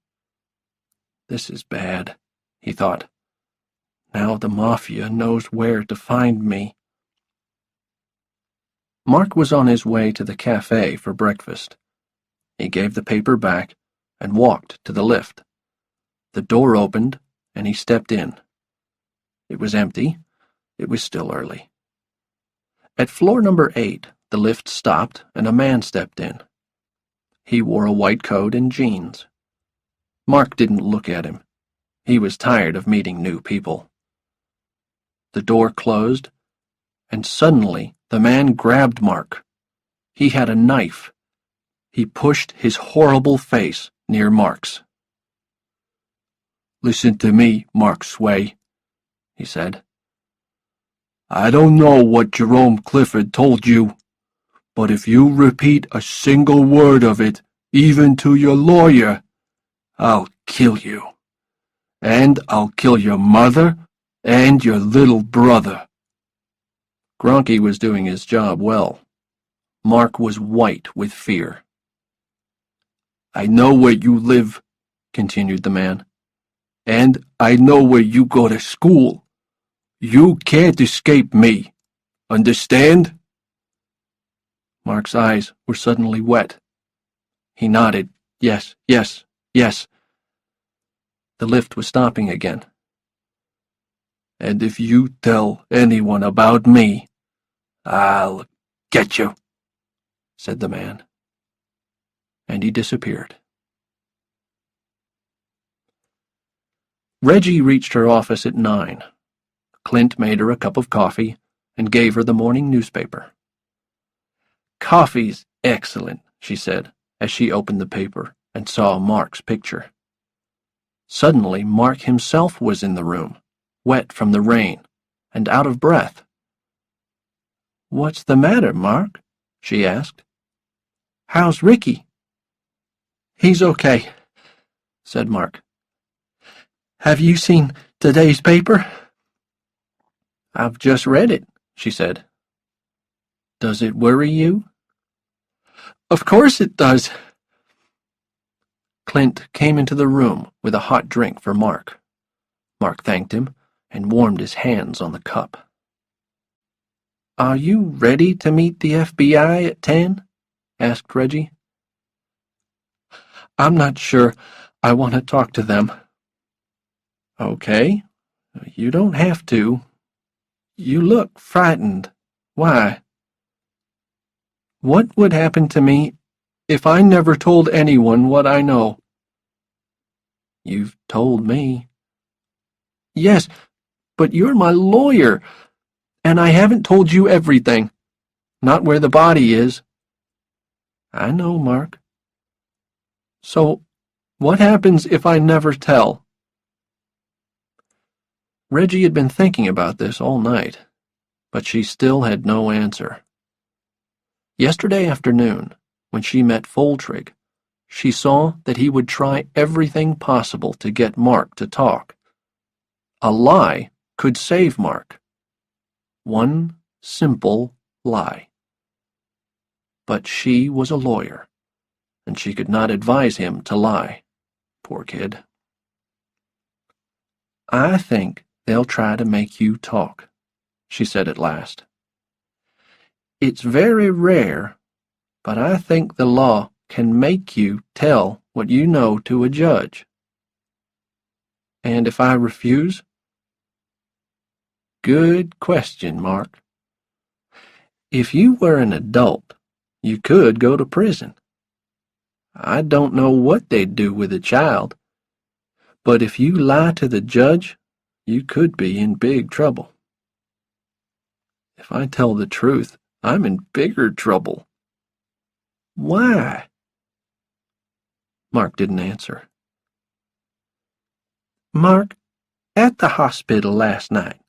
This is bad, he thought. Now the Mafia knows where to find me. Mark was on his way to the cafe for breakfast. He gave the paper back and walked to the lift. The door opened, and he stepped in. It was empty. It was still early. At floor number 8, the lift stopped, and a man stepped in. He wore a white coat and jeans. Mark didn't look at him. He was tired of meeting new people. The door closed, and suddenly the man grabbed Mark. He had a knife. He pushed his horrible face near Mark's. Listen to me, Mark Sway, he said. I don't know what Jerome Clifford told you, but if you repeat a single word of it, even to your lawyer, I'll kill you. And I'll kill your mother and your little brother. Gronky was doing his job well. Mark was white with fear. I know where you live, continued the man, and I know where you go to school. You can't escape me. Understand? Mark's eyes were suddenly wet. He nodded. Yes, yes, yes. The lift was stopping again. And if you tell anyone about me, I'll get you, said the man. And he disappeared. Reggie reached her office at 9. Clint made her a cup of coffee and gave her the morning newspaper. Coffee's excellent, she said, as she opened the paper and saw Mark's picture. Suddenly, Mark himself was in the room, wet from the rain and out of breath. What's the matter, Mark? She asked. How's Ricky? He's okay, said Mark. Have you seen today's paper? I've just read it, she said. Does it worry you? Of course it does. Clint came into the room with a hot drink for Mark. Mark thanked him and warmed his hands on the cup. Are you ready to meet the FBI at 10? Asked Reggie. I'm not sure I want to talk to them. Okay, you don't have to. You look frightened. Why? What would happen to me if I never told anyone what I know? You've told me. Yes, but you're my lawyer, and I haven't told you everything. Not where the body is, I know, Mark. So, what happens if I never tell? Reggie had been thinking about this all night, but she still had no answer. Yesterday afternoon, when she met Foltrig, she saw that he would try everything possible to get Mark to talk. A lie could save Mark. One simple lie. But she was a lawyer, and she could not advise him to lie. Poor kid. I think they'll try to make you talk, she said at last. It's very rare, but I think the law can make you tell what you know to a judge. And if I refuse? Good question, Mark. If you were an adult, you could go to prison. I don't know what they'd do with a child, but if you lie to the judge, you could be in big trouble. If I tell the truth, I'm in bigger trouble. Why? Mark didn't answer. Mark, at the hospital last night,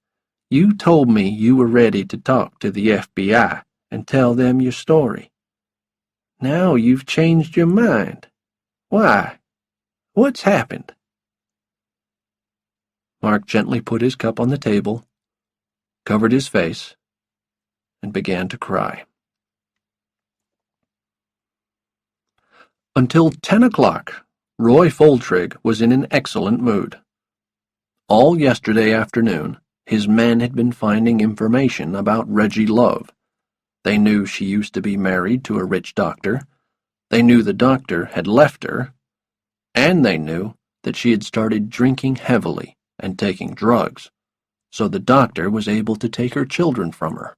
you told me you were ready to talk to the FBI and tell them your story. Now you've changed your mind. Why? What's happened? Mark gently put his cup on the table, covered his face, and began to cry. Until 10 o'clock, Roy Foltrig was in an excellent mood. All yesterday afternoon, his men had been finding information about Reggie Love. They knew she used to be married to a rich doctor. They knew the doctor had left her. And they knew that she had started drinking heavily and taking drugs, so the doctor was able to take her children from her.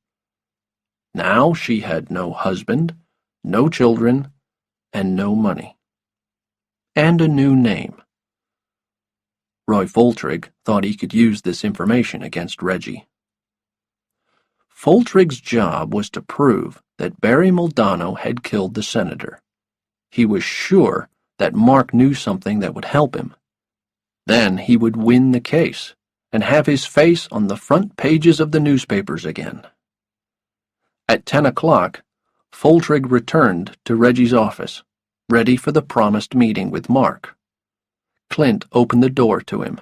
Now she had no husband, no children, and no money. And a new name. Roy Foltrig thought he could use this information against Reggie. Foltrig's job was to prove that Barry Muldanno had killed the senator. He was sure that Mark knew something that would help him. Then he would win the case and have his face on the front pages of the newspapers again. At 10 o'clock, Foltrig returned to Reggie's office, ready for the promised meeting with Mark. Clint opened the door to him.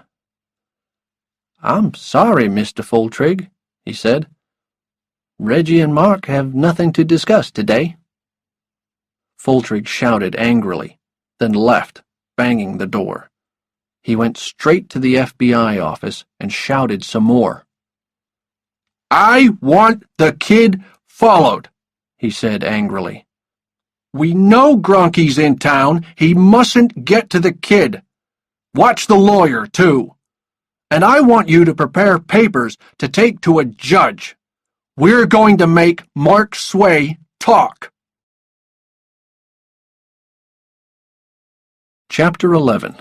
I'm sorry, Mr. Foltrig, he said. Reggie and Mark have nothing to discuss today. Foltrig shouted angrily, then left, banging the door. He went straight to the FBI office and shouted some more. I want the kid followed, he said angrily. We know Gronky's in town. He mustn't get to the kid. Watch the lawyer, too. And I want you to prepare papers to take to a judge. We're going to make Mark Sway talk. Chapter 11.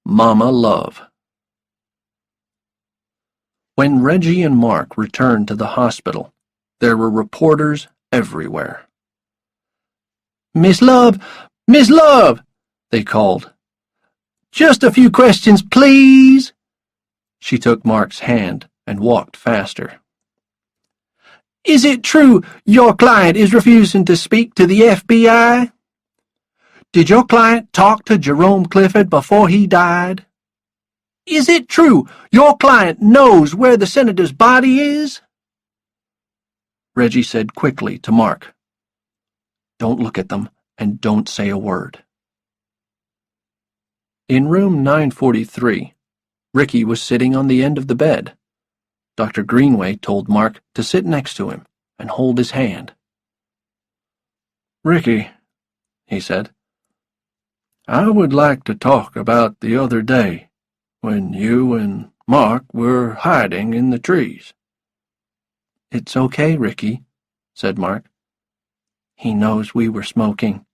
Mama Love. When Reggie and Mark returned to the hospital, there were reporters everywhere. Miss Love! Miss Love! They called. Just a few questions, please. She took Mark's hand and walked faster. Is it true your client is refusing to speak to the FBI? Did your client talk to Jerome Clifford before he died? Is it true your client knows where the senator's body is? Reggie said quickly to Mark, Don't look at them and don't say a word. In room 943, Ricky was sitting on the end of the bed. Dr. Greenway told Mark to sit next to him and hold his hand. Ricky, he said, I would like to talk about the other day when you and Mark were hiding in the trees. It's okay, Ricky, said Mark. He knows we were smoking.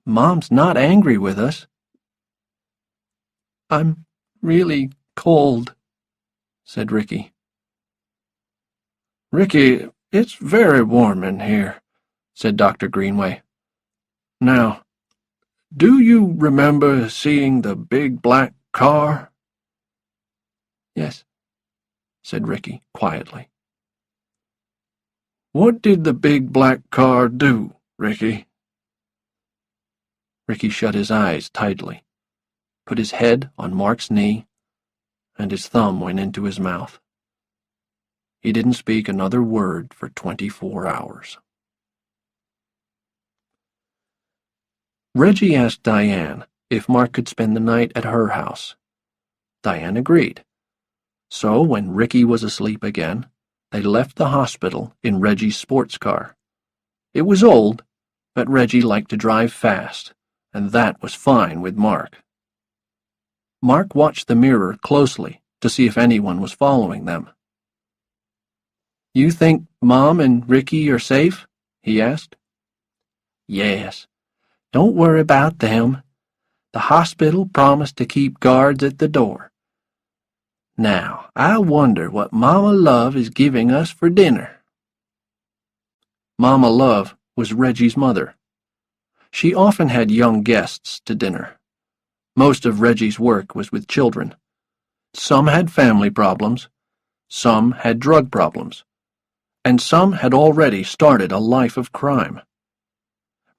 Mom's not angry with us. I'm really cold, said Ricky. Ricky, it's very warm in here, said Dr. Greenway. Now, do you remember seeing the big black car?" "Yes," said Ricky quietly. "What did the big black car do, Ricky?" Ricky shut his eyes tightly, put his head on Mark's knee, and his thumb went into his mouth. He didn't speak another word for 24 hours. Reggie asked Diane if Mark could spend the night at her house. Diane agreed. So when Ricky was asleep again, they left the hospital in Reggie's sports car. It was old, but Reggie liked to drive fast, and that was fine with Mark. Mark watched the mirror closely to see if anyone was following them. "You think Mom and Ricky are safe?" he asked. "Yes. Don't worry about them. The hospital promised to keep guards at the door. Now, I wonder what Mama Love is giving us for dinner." Mama Love was Reggie's mother. She often had young guests to dinner. Most of Reggie's work was with children. Some had family problems, some had drug problems, and some had already started a life of crime.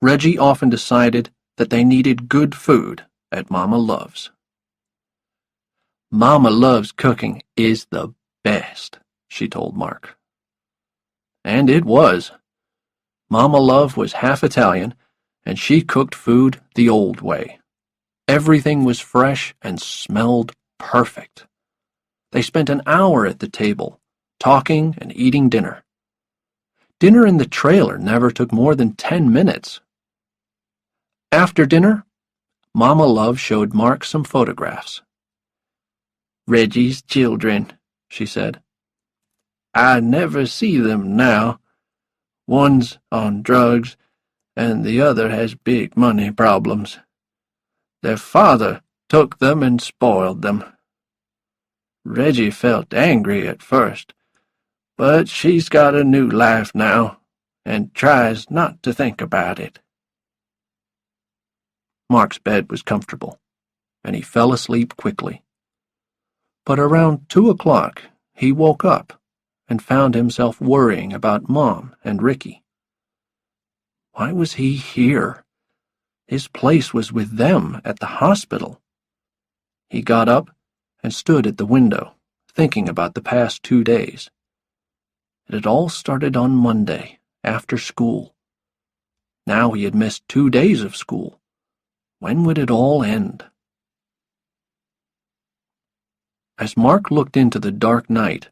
Reggie often decided that they needed good food at Mama Love's. "Mama Love's cooking is the best," she told Mark. And it was. Mama Love was half Italian, and she cooked food the old way. Everything was fresh and smelled perfect. They spent an hour at the table, talking and eating dinner. Dinner in the trailer never took more than 10 minutes. After dinner, Mama Love showed Mark some photographs. "Reggie's children," she said. "I never see them now. One's on drugs, and the other has big money problems. Their father took them and spoiled them. Reggie felt angry at first, but she's got a new life now, and tries not to think about it." Mark's bed was comfortable, and he fell asleep quickly. But around 2 o'clock he woke up and found himself worrying about Mom and Ricky. Why was he here? His place was with them at the hospital. He got up and stood at the window, thinking about the past 2 days. It had all started on Monday, after school. Now he had missed 2 days of school. When would it all end? As Mark looked into the dark night,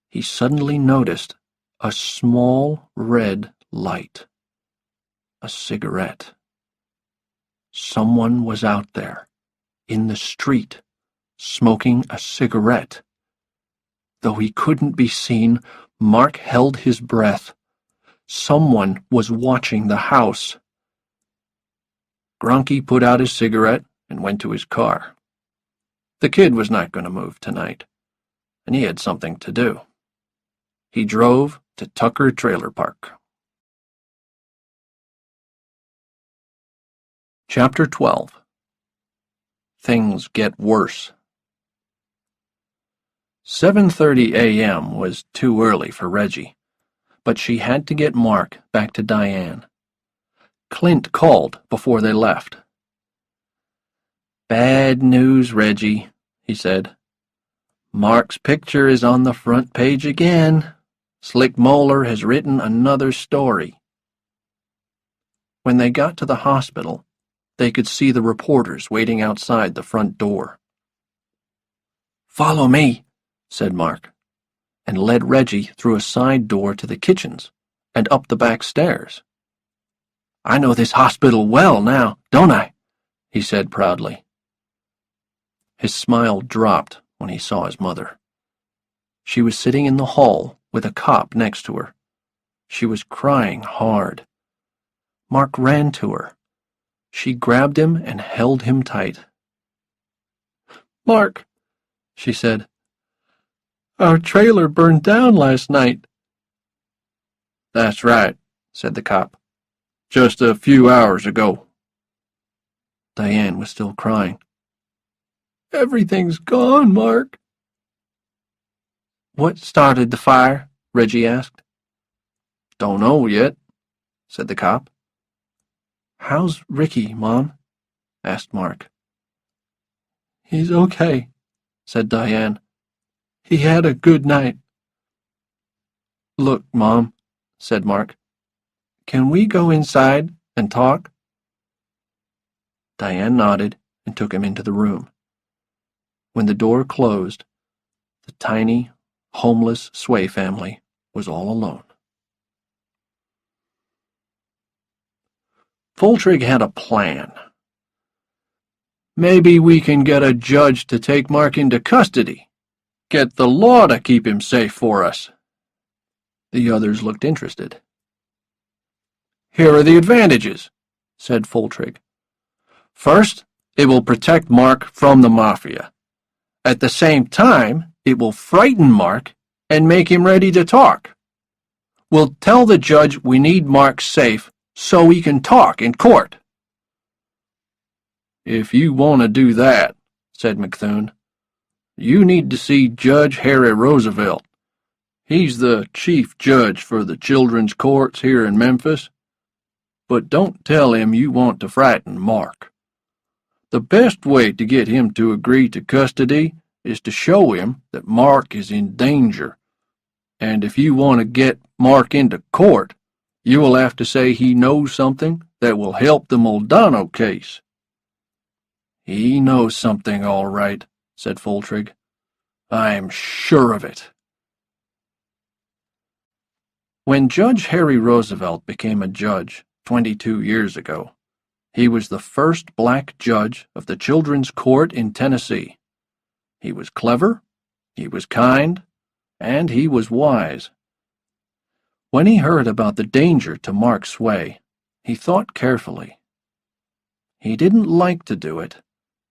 he suddenly noticed a small red light. A cigarette. Someone was out there, in the street, smoking a cigarette. Though he couldn't be seen, Mark held his breath. Someone was watching the house. Gronky put out his cigarette and went to his car. The kid was not going to move tonight, and he had something to do. He drove to Tucker Trailer Park. Chapter 12. Things Get Worse. 7:30 a.m. was too early for Reggie, but she had to get Mark back to Diane. Clint called before they left. "Bad news, Reggie," he said. "Mark's picture is on the front page again. Slick Moeller has written another story." When they got to the hospital, they could see the reporters waiting outside the front door. "Follow me," said Mark, and led Reggie through a side door to the kitchens and up the back stairs. "I know this hospital well now, don't I?" he said proudly. His smile dropped when he saw his mother. She was sitting in the hall with a cop next to her. She was crying hard. Mark ran to her. She grabbed him and held him tight. "Mark," she said, "our trailer burned down last night." "That's right," said the cop. "Just a few hours ago. Diane was still crying. "Everything's gone, Mark." "What started the fire?" Reggie asked. "Don't know yet," said the cop. "How's Ricky, Mom?" asked Mark. "He's okay," said Diane. "He had a good night." "Look, Mom," said Mark, "can we go inside and talk?" Diane nodded and took him into the room. When the door closed, the tiny, homeless Sway family was all alone. Foltrig had a plan. "Maybe we can get a judge to take Mark into custody. Get the law to keep him safe for us." The others looked interested. "Here are the advantages," said Foltrig. "First, it will protect Mark from the Mafia. At the same time, it will frighten Mark and make him ready to talk. We'll tell the judge we need Mark safe so he can talk in court." "If you want to do that," said McThune, "you need to see Judge Harry Roosevelt. He's the chief judge for the children's courts here in Memphis. But don't tell him you want to frighten Mark. The best way to get him to agree to custody is to show him that Mark is in danger. And if you want to get Mark into court, you will have to say he knows something that will help the Moldano case." "He knows something, all right," said Foltrig. "I'm sure of it." When Judge Harry Roosevelt became a judge 22 years ago, he was the first black judge of the Children's Court in Tennessee. He was clever, he was kind, and he was wise. When he heard about the danger to Mark Sway, he thought carefully. He didn't like to do it,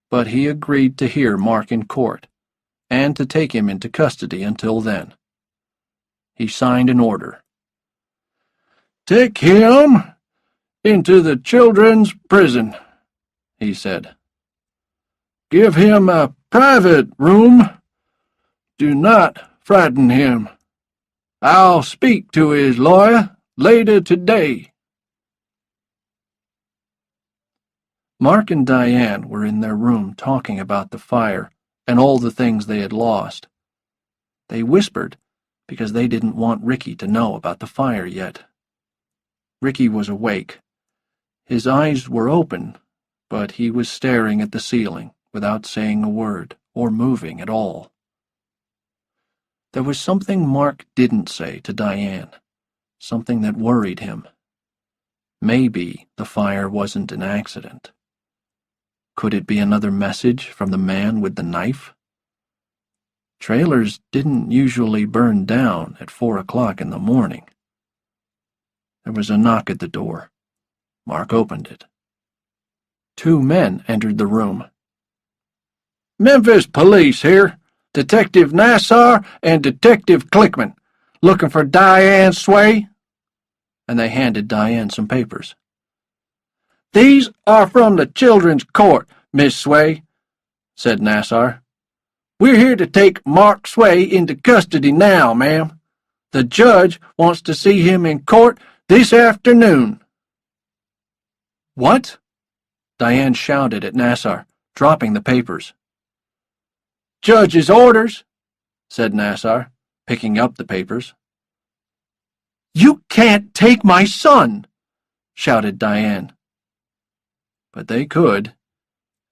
but he agreed to hear Mark in court and to take him into custody until then. He signed an order. "Take him into the children's prison," he said. "Give him a private room. Do not frighten him. I'll speak to his lawyer later today." Mark and Diane were in their room talking about the fire and all the things they had lost. They whispered because they didn't want Ricky to know about the fire yet. Ricky was awake. His eyes were open, but he was staring at the ceiling without saying a word or moving at all. There was something Mark didn't say to Diane, something that worried him. Maybe the fire wasn't an accident. Could it be another message from the man with the knife? Trailers didn't usually burn down at 4 o'clock in the morning. There was a knock at the door. Mark opened it. 2 men entered the room. "Memphis Police here. Detective Nassar and Detective Clickman. Looking for Diane Sway?" And they handed Diane some papers. "These are from the Children's Court, Miss Sway," said Nassar. "We're here to take Mark Sway into custody now, ma'am. The judge wants to see him in court this afternoon." "What?" Diane shouted at Nassar, dropping the papers. "Judge's orders," said Nassar, picking up the papers. "You can't take my son!" shouted Diane. But they could,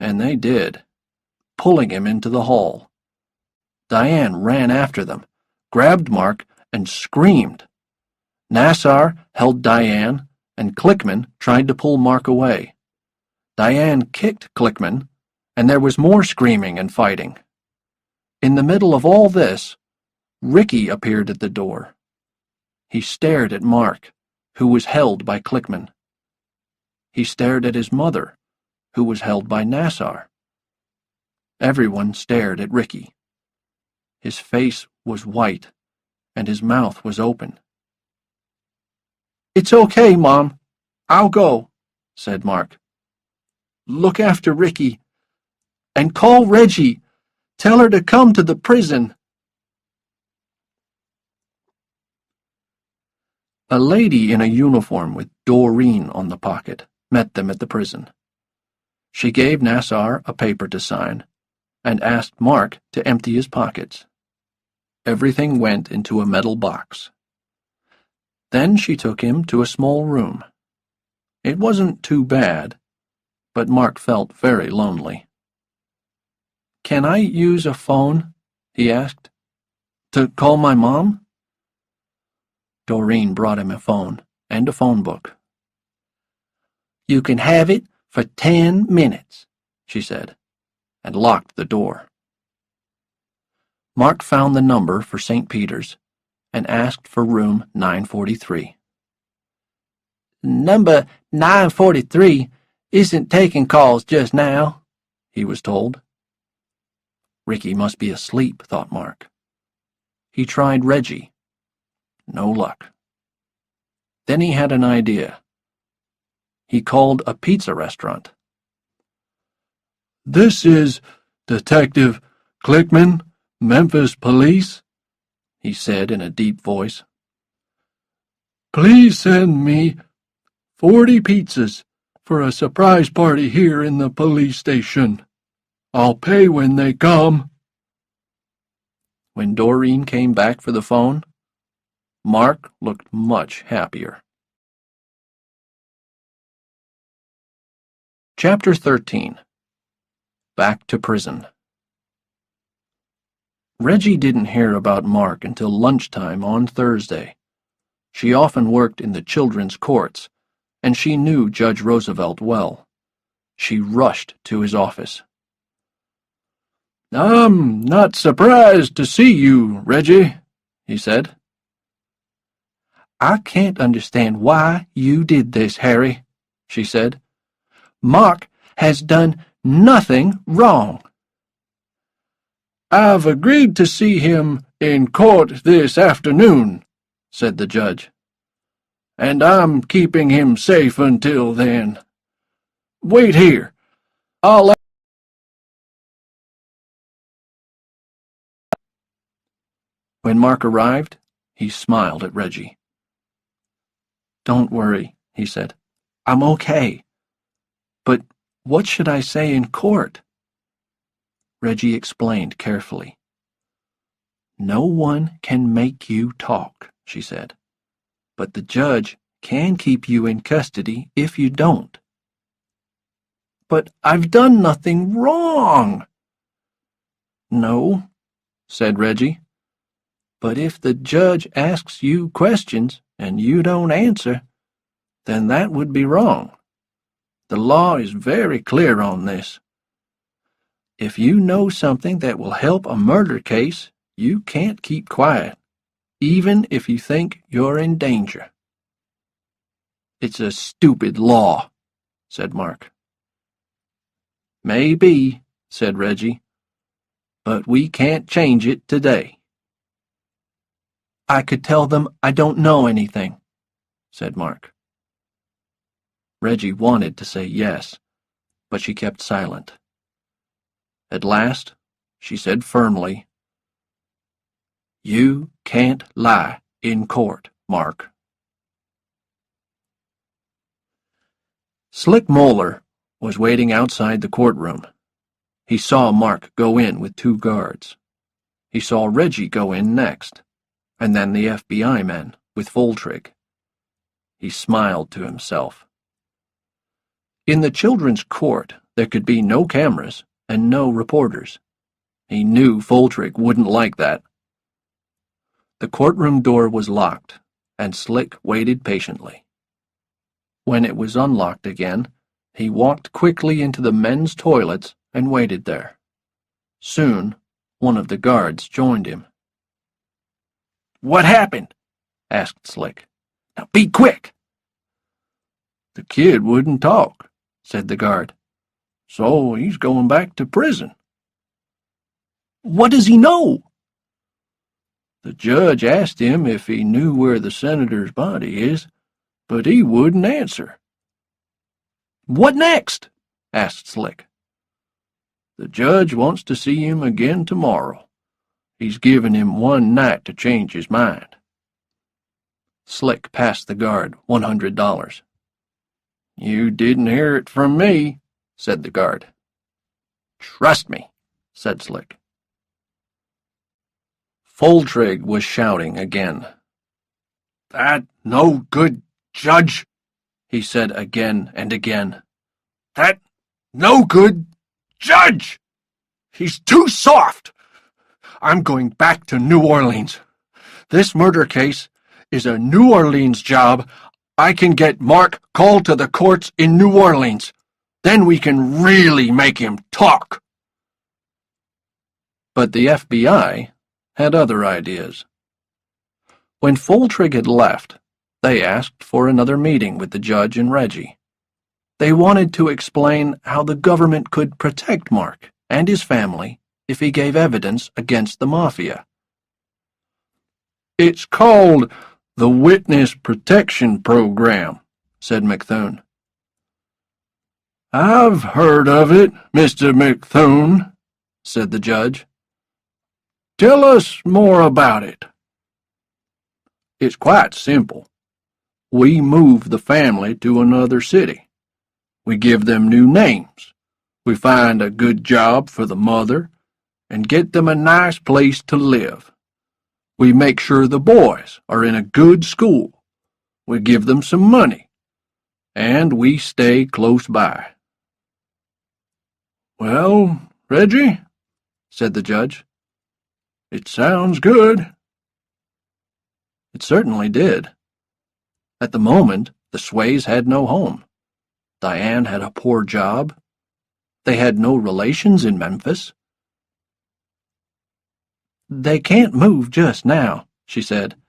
and they did, pulling him into the hall. Diane ran after them, grabbed Mark, and screamed. Nassar held Diane, and Clickman tried to pull Mark away. Diane kicked Clickman, and there was more screaming and fighting. In the middle of all this, Ricky appeared at the door. He stared at Mark, who was held by Clickman. He stared at his mother, who was held by Nassar. Everyone stared at Ricky. His face was white, and his mouth was open. "It's okay, Mom. I'll go," said Mark. Look after Ricky. And call Reggie. Tell her to come to the prison. A lady in a uniform with Doreen on the pocket met them at the prison. She gave Nassar a paper to sign and asked Mark to empty his pockets. Everything went into a metal box. Then she took him to a small room. It wasn't too bad, but Mark felt very lonely. "Can I use a phone?" he asked. "To call my mom?" Doreen brought him a phone and a phone book. "You can have it for 10 minutes, she said, and locked the door. Mark found the number for St. Peter's and asked for room 943. "Number 943 isn't taking calls just now," he was told. Ricky must be asleep, thought Mark. He tried Reggie. No luck. Then he had an idea. He called a pizza restaurant. "This is Detective Clickman, Memphis Police," he said in a deep voice. "Please send me 40 pizzas for a surprise party here in the police station. I'll pay when they come." When Doreen came back for the phone, Mark looked much happier. Chapter 13. Back to Prison. Reggie didn't hear about Mark until lunchtime on Thursday. She often worked in the children's courts, and she knew Judge Roosevelt well. She rushed to his office. "I'm not surprised to see you, Reggie," he said. "I can't understand why you did this, Harry," she said. "Mark has done nothing wrong." "I've agreed to see him in court this afternoon," said the judge. "And I'm keeping him safe until then. Wait here. I'll..." When Mark arrived, he smiled at Reggie. "Don't worry," he said. "I'm okay. But what should I say in court?" Reggie explained carefully. "No one can make you talk," she said. "But the judge can keep you in custody if you don't." "But I've done nothing wrong." "No," said Reggie. "But if the judge asks you questions and you don't answer, then that would be wrong. The law is very clear on this. If you know something that will help a murder case, you can't keep quiet, even if you think you're in danger." "It's a stupid law," said Mark. "Maybe," said Reggie, "but we can't change it today." "I could tell them I don't know anything," said Mark. Reggie wanted to say yes, but she kept silent. At last, she said firmly, "You can't lie in court, Mark." Slick Moeller was waiting outside the courtroom. He saw Mark go in with 2 guards. He saw Reggie go in next, and then the FBI men with Foltrig. He smiled to himself. In the children's court, there could be no cameras and no reporters. He knew Foltrig wouldn't like that. The courtroom door was locked, and Slick waited patiently. When it was unlocked again, he walked quickly into the men's toilets and waited there. Soon, one of the guards joined him. "What happened?" asked Slick. "Now be quick." "The kid wouldn't talk," said the guard. "So he's going back to prison." "What does he know?" "The judge asked him if he knew where the senator's body is, but he wouldn't answer." "What next?" asked Slick. "The judge wants to see him again tomorrow. He's given him one night to change his mind." Slick passed the guard $100. "You didn't hear it from me," said the guard. "Trust me," said Slick. Foltrig was shouting again. "That no good judge," he said again and again. "That no good judge! He's too soft! I'm going back to New Orleans. This murder case is a New Orleans job. I can get Mark called to the courts in New Orleans. Then we can really make him talk." But the FBI had other ideas. When Foltrig had left, they asked for another meeting with the judge and Reggie. They wanted to explain how the government could protect Mark and his family if he gave evidence against the Mafia. "It's called the Witness Protection Program," said McThune. "I've heard of it, Mr. McThune," said the judge. "Tell us more about it." "It's quite simple. We move the family to another city. We give them new names. We find a good job for the mother and get them a nice place to live. We make sure the boys are in a good school. We give them some money. And we stay close by." "Well, Reggie," said the judge, "it sounds good." It certainly did. At the moment, the Sways had no home. Diane had a poor job. They had no relations in Memphis. "They can't move just now," she said.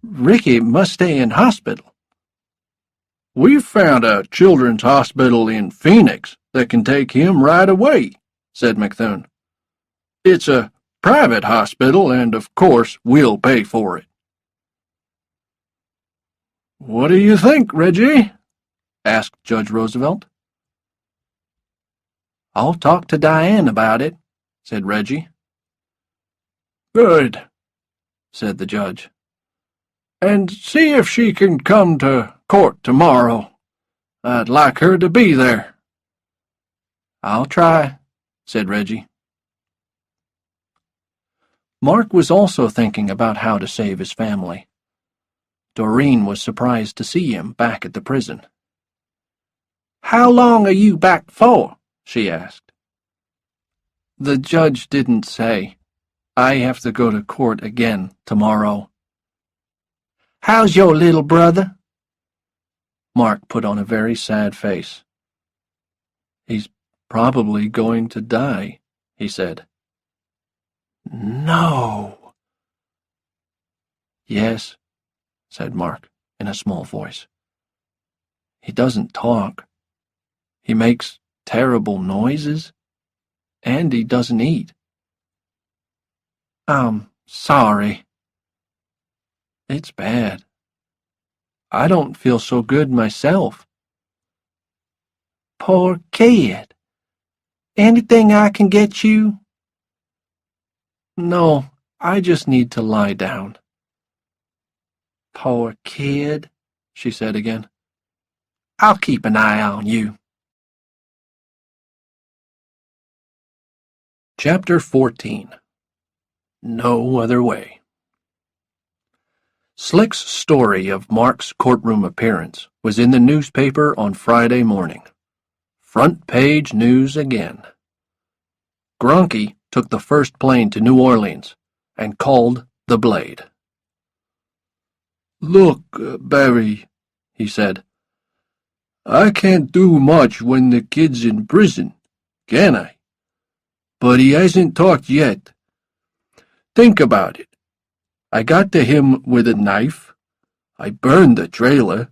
"Ricky must stay in hospital." "We've found a children's hospital in Phoenix that can take him right away," said McThune. "It's a private hospital, and of course we'll pay for it." "What do you think, Reggie?" asked Judge Roosevelt. "I'll talk to Diane about it," said Reggie. "Good," said the judge. "And see if she can come to court tomorrow. I'd like her to be there." "I'll try," said Reggie. Mark was also thinking about how to save his family. Doreen was surprised to see him back at the prison. "How long are you back for?" she asked. "The judge didn't say. I have to go to court again tomorrow." "How's your little brother?" Mark put on a very sad face. "He's probably going to die," he said. "No." "Yes," said Mark in a small voice. "He doesn't talk. He makes terrible noises, and he doesn't eat." "I'm sorry." "It's bad. I don't feel so good myself." "Poor kid. Anything I can get you?" "No, I just need to lie down." "Poor kid," she said again. "I'll keep an eye on you." Chapter 14. No Other Way. Slick's story of Mark's courtroom appearance was in the newspaper on Friday morning. Front page news again. Gronky took the first plane to New Orleans and called the Blade. "Look, Barry," he said, "I can't do much when the kid's in prison, can I? But he hasn't talked yet. Think about it. I got to him with a knife. I burned the trailer.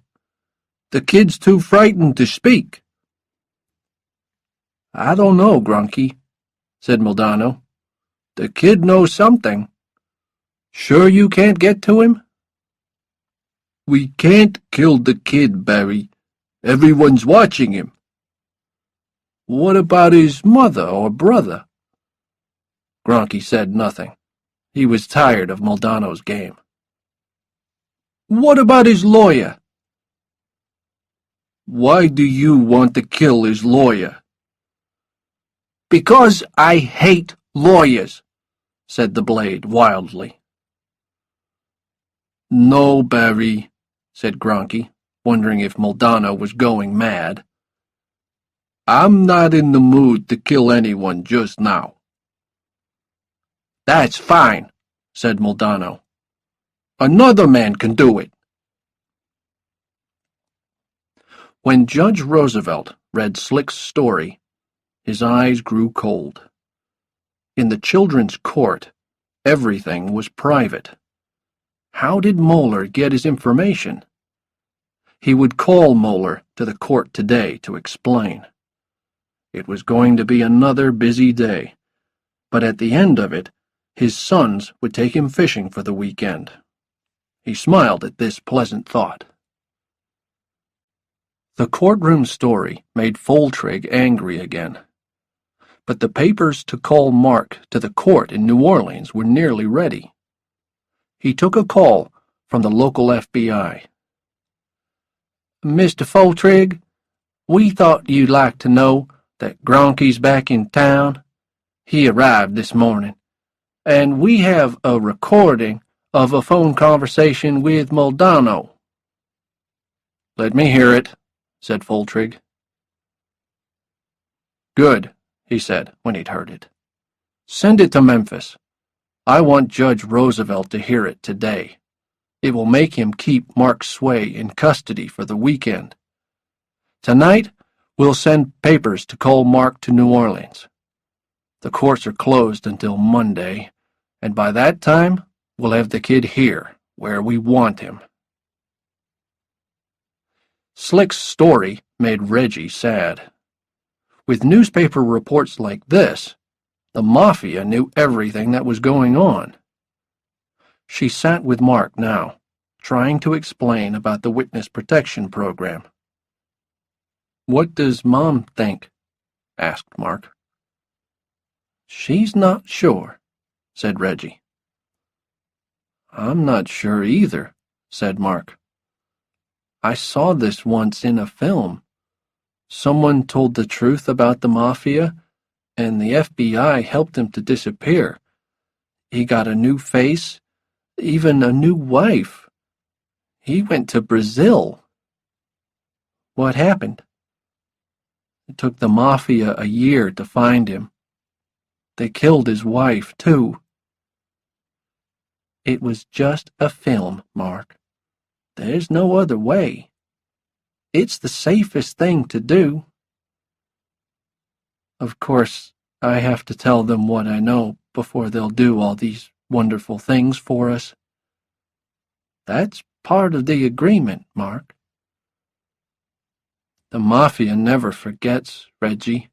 The kid's too frightened to speak." "I don't know, Gronky," said Maldonado. "The kid knows something. Sure you can't get to him?" "We can't kill the kid, Barry. Everyone's watching him." What about his mother or brother? Gronky said nothing. He was tired of Moldano's game. What about his lawyer? Why do you want to kill his lawyer? Because I hate lawyers, said the blade wildly. No, Barry, said Gronky, wondering if Moldano was going mad. I'm not in the mood to kill anyone just now. That's fine, said Moldano. Another man can do it. When Judge Roosevelt read Slick's story, his eyes grew cold. In the children's court, everything was private. How did Moeller get his information? He would call Moeller to the court today to explain. It was going to be another busy day, but at the end of it, his sons would take him fishing for the weekend. He smiled at this pleasant thought. The courtroom story made Foltrig angry again. But the papers to call Mark to the court in New Orleans were nearly ready. He took a call from the local FBI. Mr. Foltrig, we thought you'd like to know that Gronky's back in town. He arrived this morning, and we have a recording of a phone conversation with Moldano. Let me hear it, said Foltrig. Good, he said when he'd heard it. Send it to Memphis. I want Judge Roosevelt to hear it today. It will make him keep Mark Sway in custody for the weekend. Tonight, we'll send papers to call Mark to New Orleans. The courts are closed until Monday, and by that time, we'll have the kid here, where we want him. Slick's story made Reggie sad. With newspaper reports like this, the Mafia knew everything that was going on. She sat with Mark now, trying to explain about the witness protection program. What does Mom think? Asked Mark. She's not sure, said Reggie. I'm not sure either, said Mark. I saw this once in a film. Someone told the truth about the Mafia, and the FBI helped him to disappear. He got a new face, even a new wife. He went to Brazil. What happened? It took the Mafia a year to find him. They killed his wife, too. It was just a film, Mark. There's no other way. It's the safest thing to do. Of course, I have to tell them what I know before they'll do all these wonderful things for us. That's part of the agreement, Mark. The Mafia never forgets, Reggie.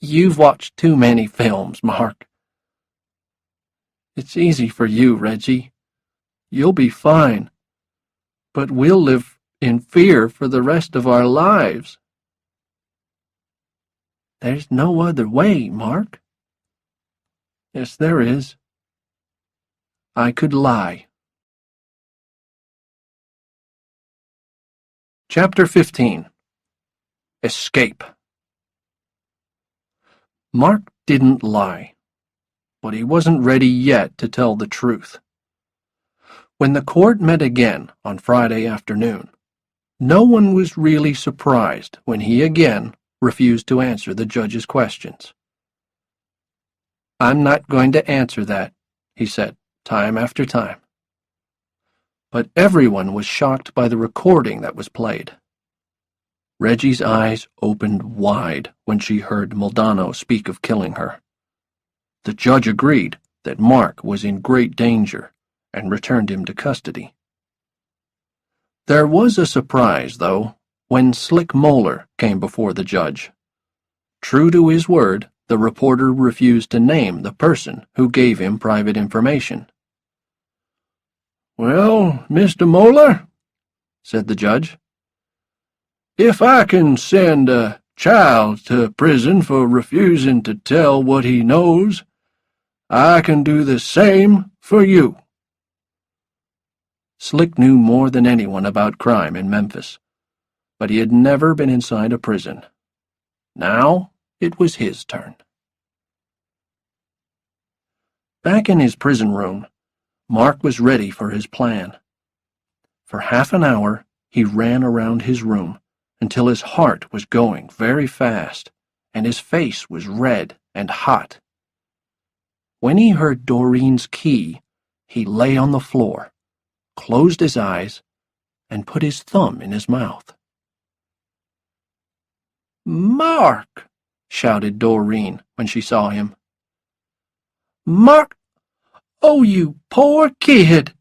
You've watched too many films, Mark. It's easy for you, Reggie. You'll be fine. But we'll live in fear for the rest of our lives. There's no other way, Mark. Yes, there is. I could lie. Chapter 15. Escape. Mark didn't lie, but he wasn't ready yet to tell the truth. When the court met again on Friday afternoon, no one was really surprised when he again refused to answer the judge's questions. I'm not going to answer that, he said, time after time. But everyone was shocked by the recording that was played. Reggie's eyes opened wide when she heard Moldano speak of killing her. The judge agreed that Mark was in great danger and returned him to custody. There was a surprise, though, when Slick Moeller came before the judge. True to his word, the reporter refused to name the person who gave him private information. Well, Mr. Moeller, said the judge, if I can send child to prison for refusing to tell what he knows. I can do the same for you." Slick knew more than anyone about crime in Memphis, but he had never been inside a prison. Now it was his turn. Back in his prison room, Mark was ready for his plan. For half an hour, he ran around his room until his heart was going very fast and his face was red and hot. When he heard Doreen's key, he lay on the floor, closed his eyes, and put his thumb in his mouth. "Mark!" shouted Doreen when she saw him. "Mark! Oh, you poor kid!"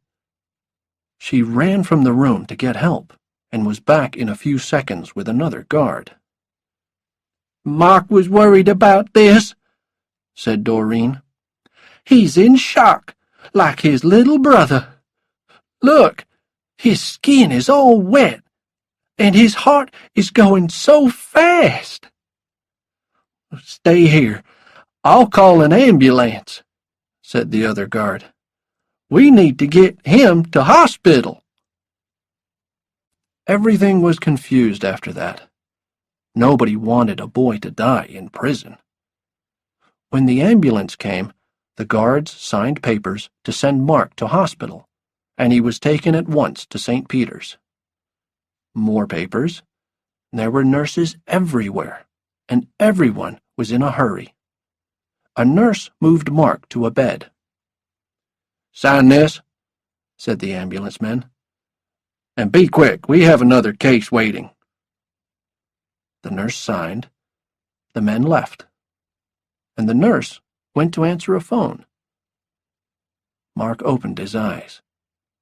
She ran from the room to get help and was back in a few seconds with another guard. "Mark was worried about this," said Doreen. "He's in shock, like his little brother. Look, his skin is all wet, and his heart is going so fast." "Stay here. I'll call an ambulance," said the other guard. "We need to get him to hospital." Everything was confused after that. Nobody wanted a boy to die in prison. When the ambulance came, the guards signed papers to send Mark to hospital, and he was taken at once to St. Peter's. More papers. There were nurses everywhere, and everyone was in a hurry. A nurse moved Mark to a bed. "Sign this," said the ambulance men. "And be quick, we have another case waiting." The nurse signed. The men left, and the nurse went to answer a phone. Mark opened his eyes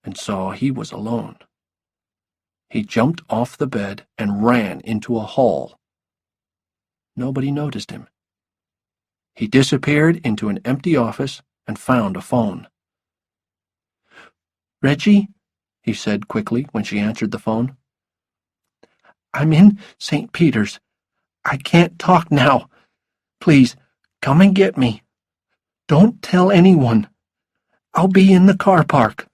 and saw he was alone. He jumped off the bed and ran into a hall. Nobody noticed him. He disappeared into an empty office and found a phone. "Reggie?" he said quickly when she answered the phone. "I'm in St. Peter's. I can't talk now. Please, come and get me. Don't tell anyone. I'll be in the car park."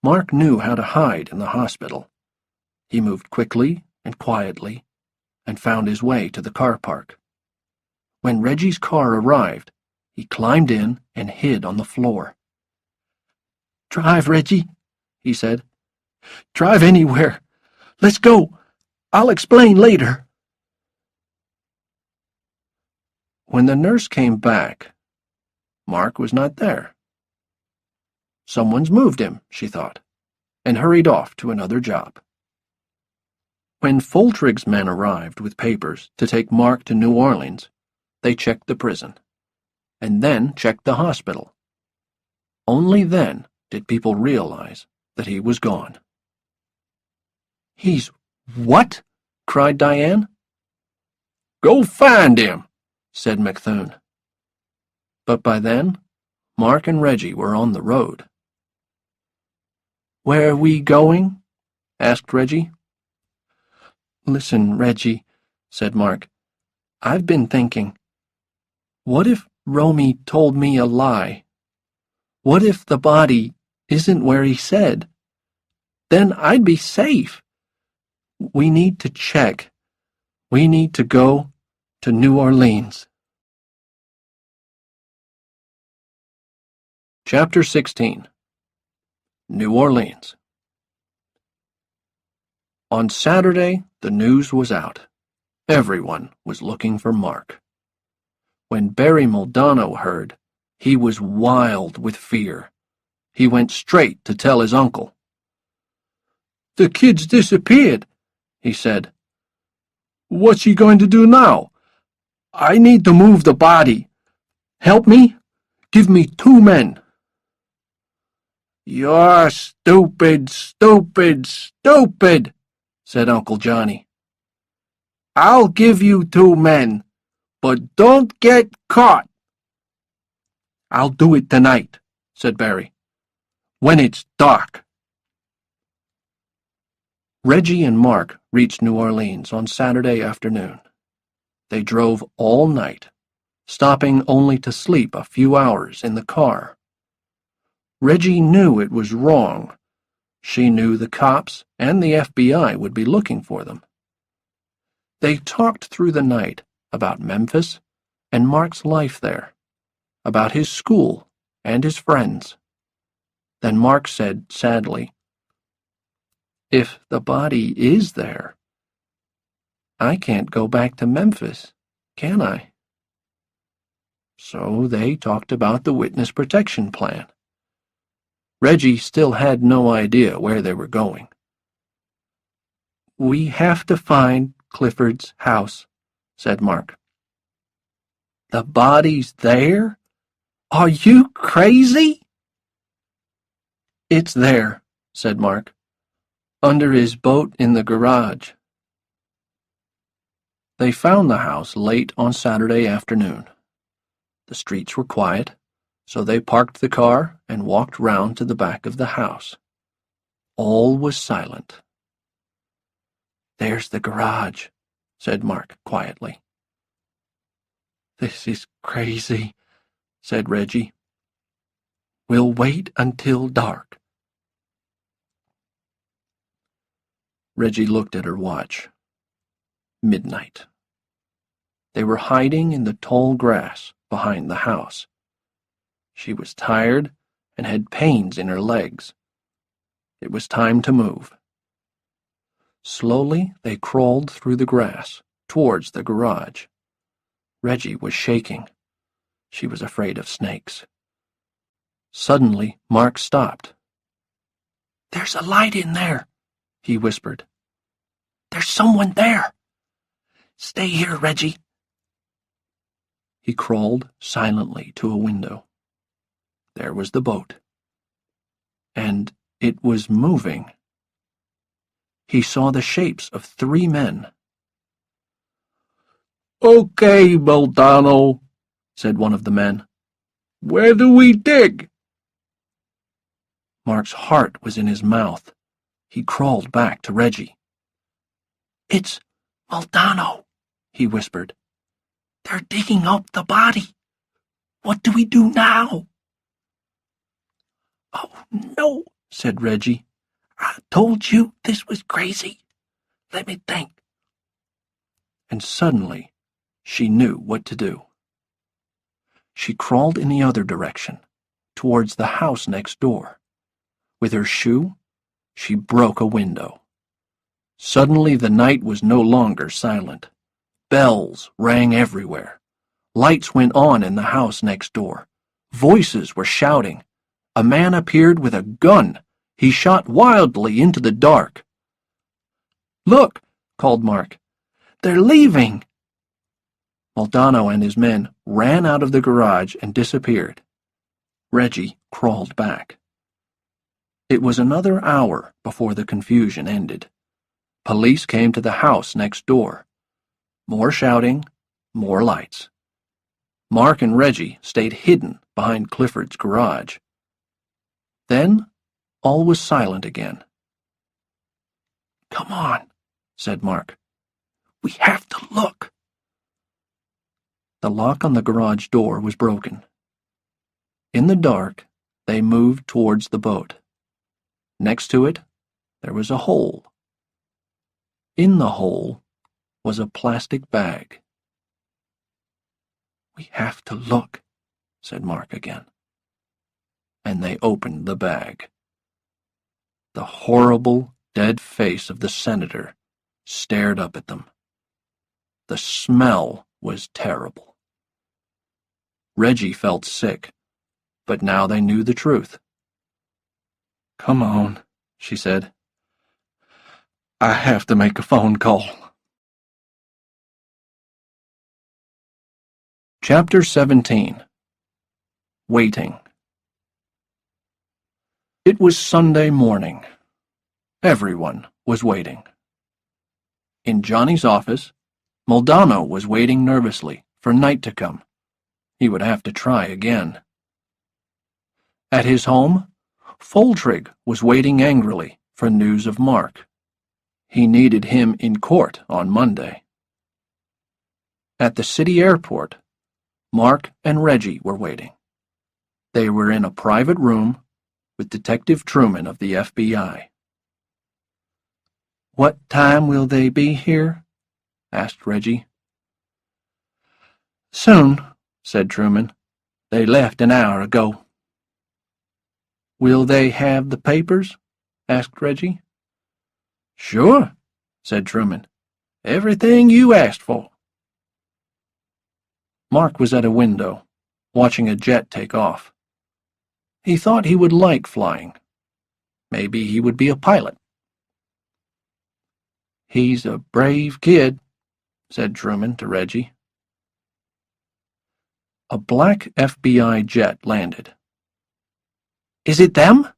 Mark knew how to hide in the hospital. He moved quickly and quietly and found his way to the car park. When Reggie's car arrived, he climbed in and hid on the floor. "Drive, Reggie," he said. "Drive anywhere. Let's go. I'll explain later." When the nurse came back, Mark was not there. Someone's moved him, she thought, and hurried off to another job. When Foltrig's men arrived with papers to take Mark to New Orleans, they checked the prison, and then checked the hospital. Only then did people realize that he was gone. "He's what?" cried Diane. "Go find him," said McThune. But by then, Mark and Reggie were on the road. "Where are we going?" asked Reggie. "Listen, Reggie," said Mark. "I've been thinking. What if Romy told me a lie? What if the body isn't where he said? Then I'd be safe. We need to check. We need to go to New Orleans." Chapter 16. New Orleans. On Saturday, the news was out. Everyone was looking for Mark. When Barry Muldanno heard, he was wild with fear. He went straight to tell his uncle. "The kid's disappeared," he said. "What's he going to do now? I need to move the body. Help me? Give me 2 men. "You're stupid, stupid, stupid," said Uncle Johnny. "I'll give you 2 men, but don't get caught." "I'll do it tonight," said Barry, "when it's dark." Reggie and Mark reached New Orleans on Saturday afternoon. They drove all night, stopping only to sleep a few hours in the car. Reggie knew it was wrong. She knew the cops and the FBI would be looking for them. They talked through the night about Memphis and Mark's life there, about his school and his friends. Then Mark said sadly, "If the body is there, I can't go back to Memphis, can I?" So they talked about the witness protection plan. Reggie still had no idea where they were going. "We have to find Clifford's house," said Mark. "The body's there? Are you crazy?" "It's there," said Mark, "under his boat in the garage." They found the house late on Saturday afternoon. The streets were quiet, so they parked the car and walked round to the back of the house. All was silent. "There's the garage," said Mark quietly. "This is crazy," said Reggie. "We'll wait until dark." Reggie looked at her watch. Midnight. They were hiding in the tall grass behind the house. She was tired and had pains in her legs. It was time to move. Slowly they crawled through the grass towards the garage. Reggie was shaking. She was afraid of snakes. Suddenly, Mark stopped. "There's a light in there," he whispered. "There's someone there. Stay here, Reggie." He crawled silently to a window. There was the boat. And it was moving. He saw the shapes of 3 men. "Okay, Moldano," said one of the men. "Where do we dig?" Mark's heart was in his mouth. He crawled back to Reggie. "It's Moldano," he whispered. "They're digging up the body. What do we do now?" "Oh, no," said Reggie. "I told you this was crazy. Let me think." And suddenly, she knew what to do. She crawled in the other direction, towards the house next door. With her shoe, she broke a window. Suddenly the night was no longer silent. Bells rang everywhere. Lights went on in the house next door. Voices were shouting. A man appeared with a gun. He shot wildly into the dark. "Look," called Mark. "They're leaving." Moldano and his men ran out of the garage and disappeared. Reggie crawled back. It was another hour before the confusion ended. Police came to the house next door. More shouting, more lights. Mark and Reggie stayed hidden behind Clifford's garage. Then all was silent again. "Come on," said Mark. "We have to look." The lock on the garage door was broken. In the dark, they moved towards the boat. Next to it, there was a hole. In the hole was a plastic bag. "We have to look," said Mark again. And they opened the bag. The horrible, dead face of the senator stared up at them. The smell was terrible. Reggie felt sick, but now they knew the truth. "Come on," she said. "I have to make a phone call." Chapter 17. Waiting. It was Sunday morning. Everyone was waiting. In Johnny's office, Moldano was waiting nervously for night to come. He would have to try again. At his home, Foltrig was waiting angrily for news of Mark. He needed him in court on Monday. At the city airport, Mark and Reggie were waiting. They were in a private room with Detective Truman of the FBI. "What time will they be here?" asked Reggie. "Soon," said Truman. "They left an hour ago." "Will they have the papers?" asked Reggie. "Sure," said Truman. "Everything you asked for." Mark was at a window, watching a jet take off. He thought he would like flying. Maybe he would be a pilot. "He's a brave kid," said Truman to Reggie. A black FBI jet landed. "Is it them?"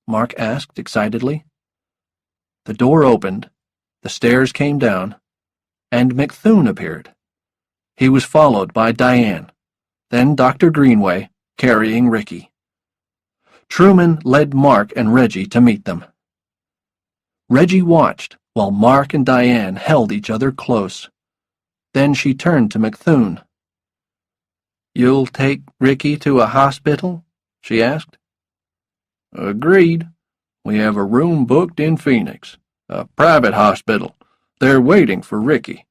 Mark asked excitedly. The door opened, the stairs came down, and McThune appeared. He was followed by Diane, then Dr. Greenway, carrying Ricky. Truman led Mark and Reggie to meet them. Reggie watched while Mark and Diane held each other close. Then she turned to McThune. "You'll take Ricky to a hospital?" she asked. "Agreed. We have a room booked in Phoenix, a private hospital. They're waiting for Ricky."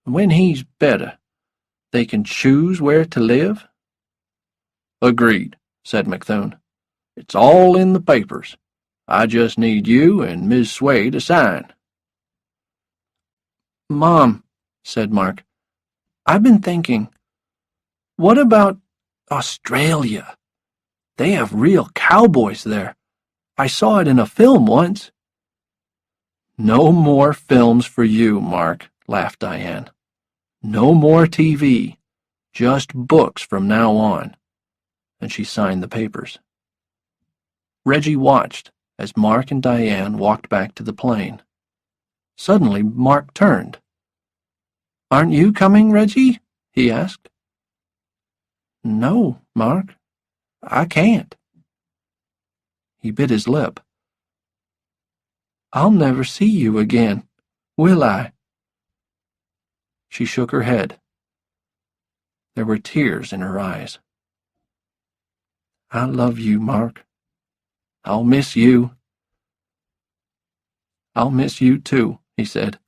"When he's better, they can choose where to live?" "Agreed," said McThune. "It's all in the papers. I just need you and Ms. Sway to sign." "Mom," said Mark, "I've been thinking, what about Australia? They have real cowboys there. I saw it in a film once." "No more films for you, Mark," laughed Diane. "No more TV. Just books from now on." And she signed the papers. Reggie watched as Mark and Diane walked back to the plane. Suddenly, Mark turned. "Aren't you coming, Reggie?" he asked. "No, Mark. I can't." He bit his lip. "I'll never see you again, will I?" She shook her head. There were tears in her eyes. "I love you, Mark. I'll miss you." "I'll miss you too," he said,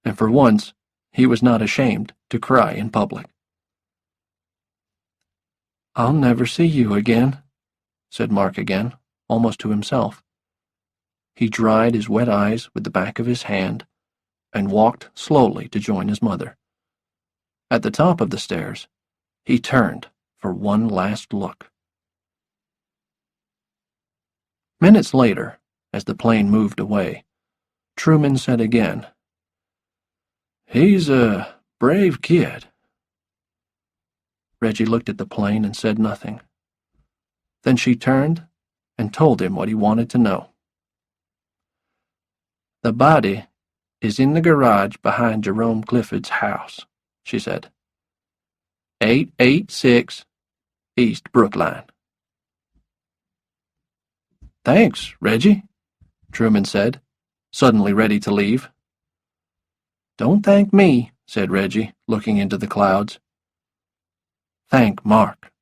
and for once he was not ashamed to cry in public. "I'll never see you again," said Mark again, almost to himself. He dried his wet eyes with the back of his hand and walked slowly to join his mother. At the top of the stairs, he turned for one last look. Minutes later, as the plane moved away, Truman said again, "He's a brave kid." Reggie looked at the plane and said nothing. Then she turned and told him what he wanted to know. "The body is in the garage behind Jerome Clifford's house," she said. 886 East Brookline. "Thanks, Reggie," Truman said, suddenly ready to leave. "Don't thank me," said Reggie, looking into the clouds. "Thank Mark."